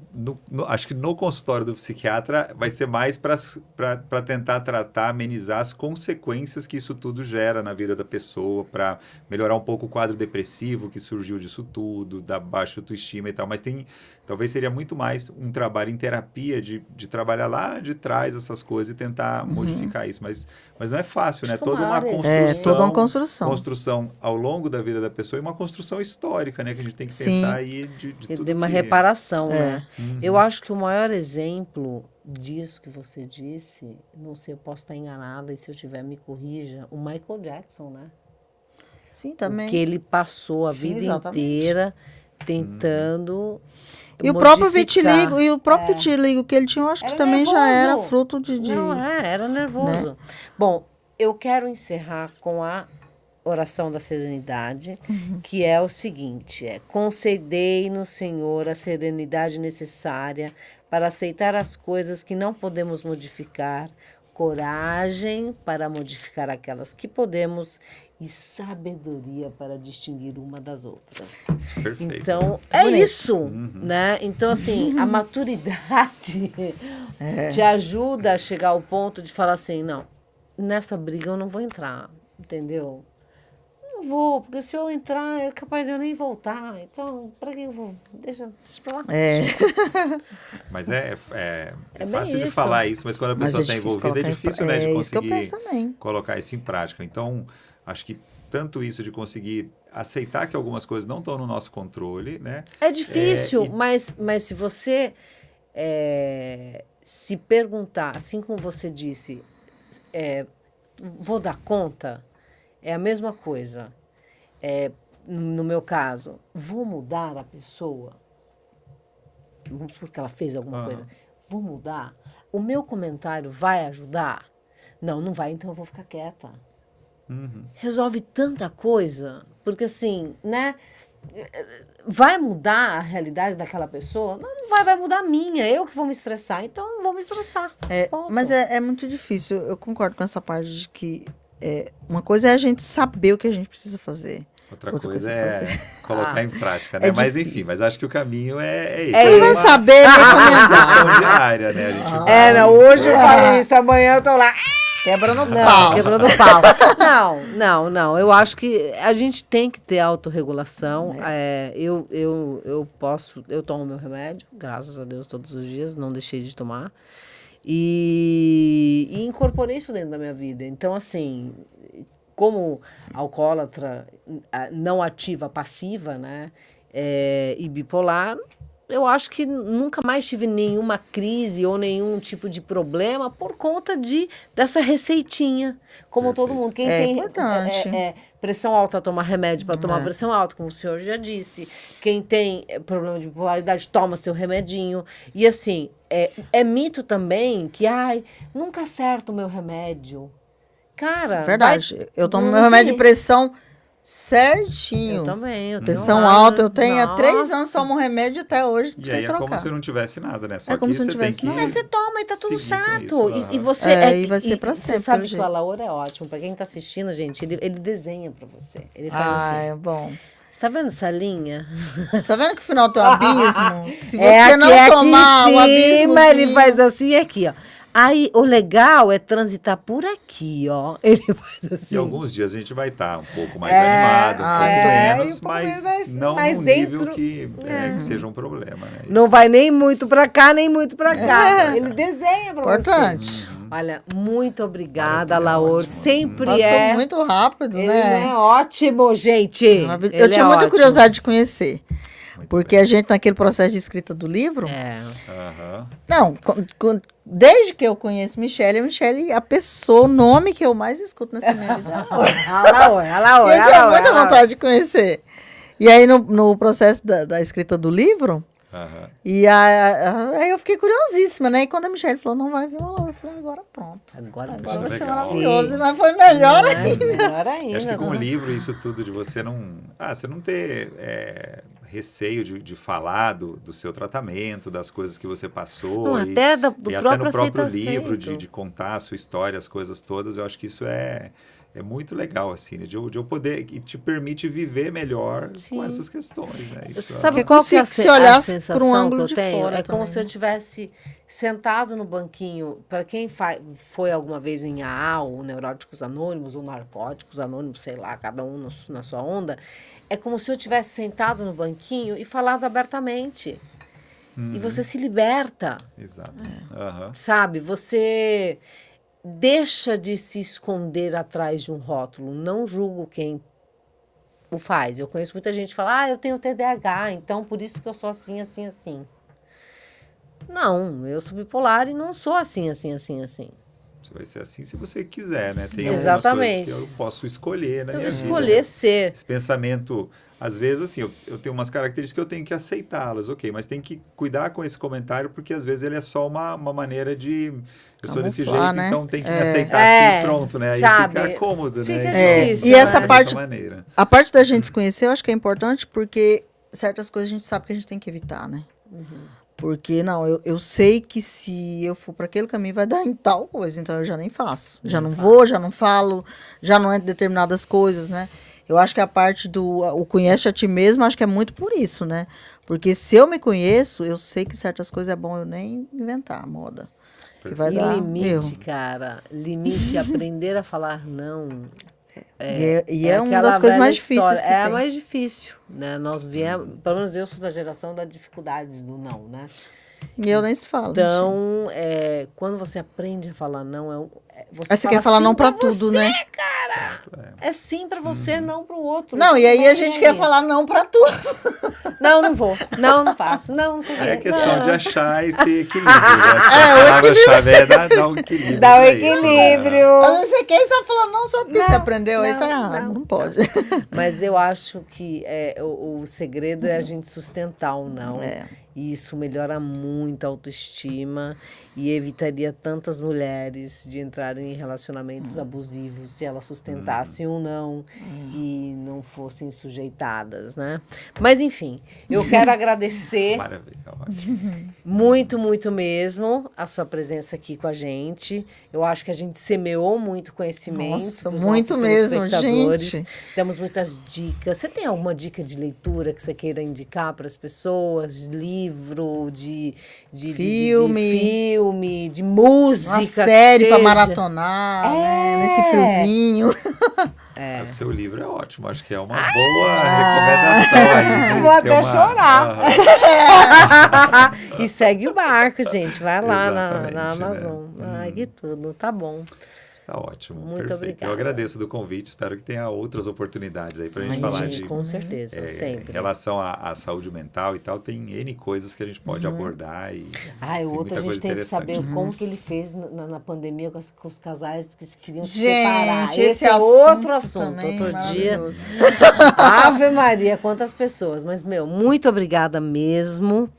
Speaker 3: acho que no consultório do psiquiatra vai ser mais para tentar tratar, amenizar as consequências que isso tudo gera na vida da pessoa, para melhorar um pouco o quadro depressivo que surgiu disso tudo, da baixa autoestima e tal. Mas talvez seria muito mais um trabalho em terapia de trabalhar lá de trás essas coisas e tentar modificar isso. Mas não é fácil, né?
Speaker 1: Acho que é
Speaker 3: Toda
Speaker 1: uma
Speaker 3: uma
Speaker 1: área-
Speaker 3: construção.
Speaker 2: Toda uma construção.
Speaker 3: Construção ao longo da vida da pessoa e uma construção histórica, né? Que a gente tem que
Speaker 2: Sim.
Speaker 3: pensar aí de
Speaker 1: Que
Speaker 3: tudo
Speaker 1: dê uma
Speaker 3: que...
Speaker 1: reparação, né? Eu acho que o maior exemplo disso que você disse, não sei, eu posso estar enganada, e se eu tiver, me corrija, o Michael Jackson, né?
Speaker 2: Sim, também.
Speaker 1: Que ele passou a
Speaker 2: Sim,
Speaker 1: vida
Speaker 2: exatamente.
Speaker 1: inteira tentando
Speaker 2: E o próprio
Speaker 1: modificar.
Speaker 2: vitiligo que ele tinha, eu acho que
Speaker 1: Era
Speaker 2: também já era
Speaker 1: nervoso.
Speaker 2: fruto de...
Speaker 1: Não, era nervoso. Bom, eu quero encerrar com a oração da serenidade, que é o seguinte, concedei-nos, Senhor, a serenidade necessária para aceitar as coisas que não podemos modificar, coragem para modificar aquelas que podemos e sabedoria para distinguir uma das outras.
Speaker 3: Perfeito.
Speaker 1: Então,
Speaker 2: Bonito.
Speaker 1: isso, né? Então, assim, a maturidade te ajuda a chegar ao ponto de falar assim, não, nessa briga eu não vou entrar, entendeu? Não vou, porque se eu entrar, é capaz de eu nem voltar. Então, para que eu vou? Deixa pra lá.
Speaker 3: Mas é
Speaker 1: bem
Speaker 3: fácil de
Speaker 1: isso.
Speaker 3: falar isso, mas quando a
Speaker 2: Mas
Speaker 3: pessoa
Speaker 2: é
Speaker 3: está
Speaker 2: difícil
Speaker 3: envolvida, é
Speaker 2: colocar em
Speaker 3: difícil,
Speaker 2: pra-
Speaker 3: né, de
Speaker 2: é isso que eu
Speaker 3: conseguir
Speaker 2: penso também.
Speaker 3: colocar isso em prática. Então, acho que tanto isso de conseguir aceitar que algumas coisas não estão no nosso controle, né?
Speaker 1: É difícil,
Speaker 3: e-
Speaker 1: mas se você se perguntar, assim como você disse, vou dar conta, é a mesma coisa. No meu caso, vou mudar a pessoa? Vamos supor que ela fez alguma coisa. Vou mudar? O meu comentário vai ajudar? Não, não vai, então eu vou ficar quieta. Resolve tanta coisa, porque assim, né? vai mudar a realidade daquela pessoa? Não vai, vai mudar a minha. Eu que vou me estressar, então não vou me estressar. Ponto.
Speaker 2: Mas é muito difícil. Eu concordo com essa parte de que uma coisa é a gente saber o que a gente precisa fazer.
Speaker 3: Outra coisa é colocar em prática, né?
Speaker 2: É
Speaker 3: mas
Speaker 2: difícil.
Speaker 3: enfim, mas acho que o caminho é esse.
Speaker 2: Você vai saber,
Speaker 3: Recomendação diária, né? A gente
Speaker 1: não, hoje eu falei isso, amanhã eu tô lá.
Speaker 2: Quebrando
Speaker 1: Não,
Speaker 2: pau.
Speaker 1: quebrando pau. Não. Eu acho que a gente tem que ter autorregulação. Eu tomo meu remédio, graças a Deus, todos os dias, não deixei de tomar. E incorporei isso dentro da minha vida. Então, assim, como alcoólatra não ativa, passiva, né? E bipolar, eu acho que nunca mais tive nenhuma crise ou nenhum tipo de problema por conta dessa receitinha. Como todo mundo. Quem tem
Speaker 2: importante.
Speaker 1: pressão alta, toma remédio para tomar pressão alta, como o senhor já disse. Quem tem problema de bipolaridade, toma seu remedinho. E assim, é mito também que, nunca acerto o meu remédio. Cara,
Speaker 2: Verdade. Eu tomo meu remédio de pressão certinho.
Speaker 1: Eu também.
Speaker 2: Pressão alta, eu tenho há 3 anos, tomo remédio até hoje,
Speaker 3: E
Speaker 2: sem
Speaker 3: aí
Speaker 2: trocar.
Speaker 3: é como se não tivesse nada, né? Só
Speaker 2: É como
Speaker 3: que
Speaker 2: se não
Speaker 3: você
Speaker 2: tivesse
Speaker 3: tem que
Speaker 2: nada.
Speaker 1: Mas você toma e tá tudo
Speaker 3: seguir com
Speaker 1: certo.
Speaker 3: isso.
Speaker 1: E você
Speaker 2: E vai ser pra sempre,
Speaker 1: Você sabe
Speaker 2: pelo
Speaker 1: que o
Speaker 2: jeito.
Speaker 1: Alaor é ótimo. Pra quem tá assistindo, gente, ele desenha pra você. Ele faz assim.
Speaker 2: É bom.
Speaker 1: Você tá vendo essa linha?
Speaker 2: Tá vendo que o final tem um abismo? Se você
Speaker 1: Aqui,
Speaker 2: não tomar
Speaker 1: aqui
Speaker 2: o
Speaker 1: em
Speaker 2: abismo,
Speaker 1: cima, ele faz assim e aqui, ó. Aí, o legal é transitar por aqui, ó. Ele faz assim.
Speaker 3: E alguns dias a gente vai estar um pouco mais animado, um pouco
Speaker 1: e
Speaker 3: menos,
Speaker 1: um pouco
Speaker 3: mas
Speaker 1: mais-
Speaker 3: não
Speaker 1: mais
Speaker 3: num
Speaker 1: dentro-
Speaker 3: nível que seja um problema, né?
Speaker 1: Não vai nem muito pra cá, nem muito pra cá. Ele desenha pra
Speaker 2: Importante.
Speaker 1: você. Olha, muito obrigada,
Speaker 3: Maravilha,
Speaker 1: Laor.
Speaker 3: ótimo.
Speaker 1: Sempre
Speaker 2: Passou muito rápido,
Speaker 1: Ele
Speaker 2: né?
Speaker 1: é ótimo, gente.
Speaker 2: Maravilhoso.
Speaker 1: Ele
Speaker 2: Eu tinha
Speaker 1: é
Speaker 2: muita
Speaker 1: ótimo.
Speaker 2: curiosidade de conhecer.
Speaker 3: Muito
Speaker 2: Porque a gente, naquele processo de escrita do livro...
Speaker 3: Aham.
Speaker 2: Não, desde que eu conheço Michele, a Michele é o nome que eu mais escuto nessa minha vida.
Speaker 1: Olha lá,
Speaker 2: Eu tinha muita vontade de conhecer. E aí, no processo da escrita do livro,
Speaker 3: Aham.
Speaker 2: e aí eu fiquei curiosíssima, né? E quando a Michele falou, não vai vir uma Laura, eu falei, agora pronto.
Speaker 1: Agora
Speaker 2: Agora vai ser
Speaker 3: legal.
Speaker 2: maravilhoso, mas foi melhor ainda.
Speaker 1: Melhor
Speaker 3: E
Speaker 1: ainda.
Speaker 3: acho que com o
Speaker 1: né?
Speaker 3: livro, isso tudo de você não ter receio de falar do seu tratamento, das coisas que você passou.
Speaker 1: Não,
Speaker 3: e,
Speaker 1: até do
Speaker 3: e até
Speaker 1: próprio
Speaker 3: no próprio
Speaker 1: aceito.
Speaker 3: livro, de contar a sua história, as coisas todas, eu acho que isso é muito legal, assim, né? De eu poder, e te permite viver melhor
Speaker 1: Sim.
Speaker 3: com essas questões, né? Isso
Speaker 1: Sabe
Speaker 2: Porque
Speaker 1: qual que é a,
Speaker 2: se olhar
Speaker 1: a sensação
Speaker 2: por um ângulo
Speaker 1: que eu
Speaker 2: de
Speaker 1: tenho?
Speaker 2: fora
Speaker 1: É como
Speaker 2: também,
Speaker 1: se eu
Speaker 2: né?
Speaker 1: tivesse sentado no banquinho. Para quem foi alguma vez em AA, ou Neuróticos Anônimos, ou Narcóticos Anônimos, sei lá, cada um na sua onda, é como se eu tivesse sentado no banquinho e falado abertamente. E você se liberta,
Speaker 3: Exato. Aham.
Speaker 1: sabe? Você deixa de se esconder atrás de um rótulo. Não julgo quem o faz. Eu conheço muita gente que fala, eu tenho TDAH, então por isso que eu sou assim, assim, assim. Não, eu sou bipolar e não sou assim, assim, assim, assim.
Speaker 3: Você vai ser assim se você quiser, né? Tem
Speaker 1: Exatamente.
Speaker 3: algumas coisas que eu posso escolher na
Speaker 1: Eu
Speaker 3: minha vida.
Speaker 1: escolher ser.
Speaker 3: Esse pensamento, às vezes, assim, eu tenho umas características que eu tenho que aceitá-las, ok, mas tem que cuidar com esse comentário, porque às vezes ele é só uma maneira de... Eu sou desse jeito,
Speaker 2: Camuflar, né?
Speaker 3: então tem que me aceitar
Speaker 1: É,
Speaker 3: assim, pronto, né? Aí
Speaker 1: sabe?
Speaker 3: fica cômodo,
Speaker 1: Fica
Speaker 3: né?
Speaker 1: difícil,
Speaker 2: E essa
Speaker 1: né?
Speaker 2: parte-
Speaker 3: Dessa maneira.
Speaker 2: A parte da gente se conhecer, eu acho que é importante, porque certas coisas a gente sabe que a gente tem que evitar, né? Porque, não, eu sei que se eu for para aquele caminho vai dar em tal coisa, então eu já nem faço. Já não vou, já não falo, já não entro em determinadas coisas, né? Eu acho que a parte o conhece a ti mesmo, acho que é muito por isso, né? Porque se eu me conheço, eu sei que certas coisas é bom eu nem inventar moda. Que vai
Speaker 1: E
Speaker 2: dar
Speaker 1: limite,
Speaker 2: erro.
Speaker 1: cara. Limite, aprender a falar não.
Speaker 2: E é uma
Speaker 1: aquela
Speaker 2: das coisas
Speaker 1: velha
Speaker 2: mais difíceis
Speaker 1: história.
Speaker 2: que
Speaker 1: É a
Speaker 2: tem.
Speaker 1: mais difícil, né? Nós viemos, pelo menos eu sou da geração da dificuldade do não, né?
Speaker 2: E eu nem se falo.
Speaker 1: Então, quando você aprende a falar não,
Speaker 2: Aí você
Speaker 1: fala
Speaker 2: quer falar
Speaker 1: sim
Speaker 2: não pra
Speaker 1: você,
Speaker 2: tudo, né?
Speaker 1: É sim pra você, não pro outro.
Speaker 2: Não, e aí a gente quer
Speaker 1: aí.
Speaker 2: falar não pra tudo.
Speaker 1: Não, não vou. Não, não faço. Não, não sei o quê.
Speaker 3: É questão
Speaker 1: Não.
Speaker 3: de achar esse equilíbrio, né? A palavra-chave é dar um equilíbrio.
Speaker 1: Dá o
Speaker 3: pra isso, né?
Speaker 1: equilíbrio.
Speaker 2: Às vezes você quer e você fala não só porque
Speaker 1: Não,
Speaker 2: você aprendeu, aí
Speaker 1: não,
Speaker 2: tá errado, não pode.
Speaker 1: Mas eu acho que o segredo é a gente sustentar o não.
Speaker 2: É.
Speaker 1: E isso melhora muito a autoestima e evitaria tantas mulheres de entrarem em relacionamentos abusivos se elas sustentassem ou não e não fossem sujeitadas, né? Mas, enfim, eu quero agradecer
Speaker 3: Maravilha, ótimo.
Speaker 1: muito, muito mesmo a sua presença aqui com a gente. Eu acho que a gente semeou muito conhecimento.
Speaker 2: Nossa,
Speaker 1: pros
Speaker 2: muito
Speaker 1: nossos
Speaker 2: mesmo,
Speaker 1: telespectadores.
Speaker 2: gente.
Speaker 1: Demos muitas dicas. Você tem alguma dica de leitura que você queira indicar para as pessoas? De livro, de filme, de música.
Speaker 2: Uma série
Speaker 1: que
Speaker 2: para
Speaker 1: seja.
Speaker 2: maratonar, né? Nesse friozinho.
Speaker 3: O seu livro é ótimo, acho que é uma boa recomendação aí.
Speaker 1: Vou até chorar.
Speaker 3: Aham.
Speaker 1: E segue o barco, gente. Vai lá
Speaker 3: Exatamente,
Speaker 1: na
Speaker 3: né?
Speaker 1: Amazon. Ai, que tudo. Tá bom.
Speaker 3: Está ótimo.
Speaker 1: Muito
Speaker 3: perfeito.
Speaker 1: obrigada.
Speaker 3: Eu agradeço do convite, espero que tenha outras oportunidades aí para a gente
Speaker 1: Sim,
Speaker 3: falar
Speaker 1: gente,
Speaker 3: de
Speaker 1: com certeza,
Speaker 3: em
Speaker 1: sempre.
Speaker 3: relação à saúde mental e tal, tem N coisas que a gente pode abordar e
Speaker 1: Ah,
Speaker 3: tem
Speaker 1: o outro
Speaker 3: muita
Speaker 1: a gente
Speaker 3: coisa
Speaker 1: tem que
Speaker 3: interessante.
Speaker 1: saber como que ele fez na pandemia com os casais que se queriam se
Speaker 2: Gente,
Speaker 1: separar.
Speaker 2: esse
Speaker 1: é outro assunto.
Speaker 2: também,
Speaker 1: Outro dia.
Speaker 2: maravilhoso.
Speaker 1: Ave Maria, quantas pessoas. Mas, muito obrigada mesmo.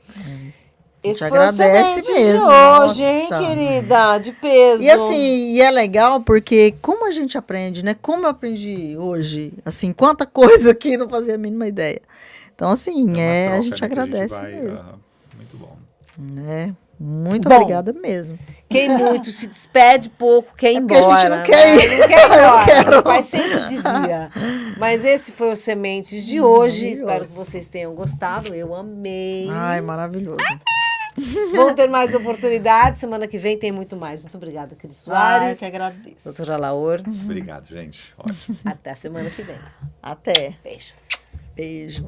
Speaker 1: Esse
Speaker 2: gente
Speaker 1: foi
Speaker 2: agradece
Speaker 1: o Semente
Speaker 2: mesmo,
Speaker 1: de hoje, hein,
Speaker 2: nossa.
Speaker 1: querida? De peso.
Speaker 2: E assim, e é legal porque como a gente aprende, né? Como eu aprendi hoje, assim, quanta coisa que não fazia a mínima ideia. Então, assim,
Speaker 3: uma
Speaker 2: a
Speaker 3: troca,
Speaker 2: gente
Speaker 3: né, que
Speaker 2: agradece
Speaker 3: vai,
Speaker 2: mesmo.
Speaker 3: muito bom.
Speaker 2: Né? Muito
Speaker 1: Bom,
Speaker 2: obrigada mesmo.
Speaker 1: Quem muito se despede, pouco quer ir
Speaker 2: porque a
Speaker 1: embora.
Speaker 2: gente não quer ir.
Speaker 1: Né? Não quer ir embora.
Speaker 2: quero.
Speaker 1: Meu pai sempre dizia. Mas esse foi o Sementes de hoje.
Speaker 2: Maravilhoso.
Speaker 1: Espero que vocês tenham gostado. Eu amei.
Speaker 2: Ai, maravilhoso.
Speaker 1: Vamos ter mais oportunidades. Semana que vem tem muito mais. Muito obrigada, Cris Soares.
Speaker 2: que agradeço.
Speaker 1: Doutora Laor.
Speaker 3: Obrigado, gente. Ótimo.
Speaker 1: Até a semana que vem.
Speaker 2: Até.
Speaker 1: Beijos.
Speaker 2: Beijo.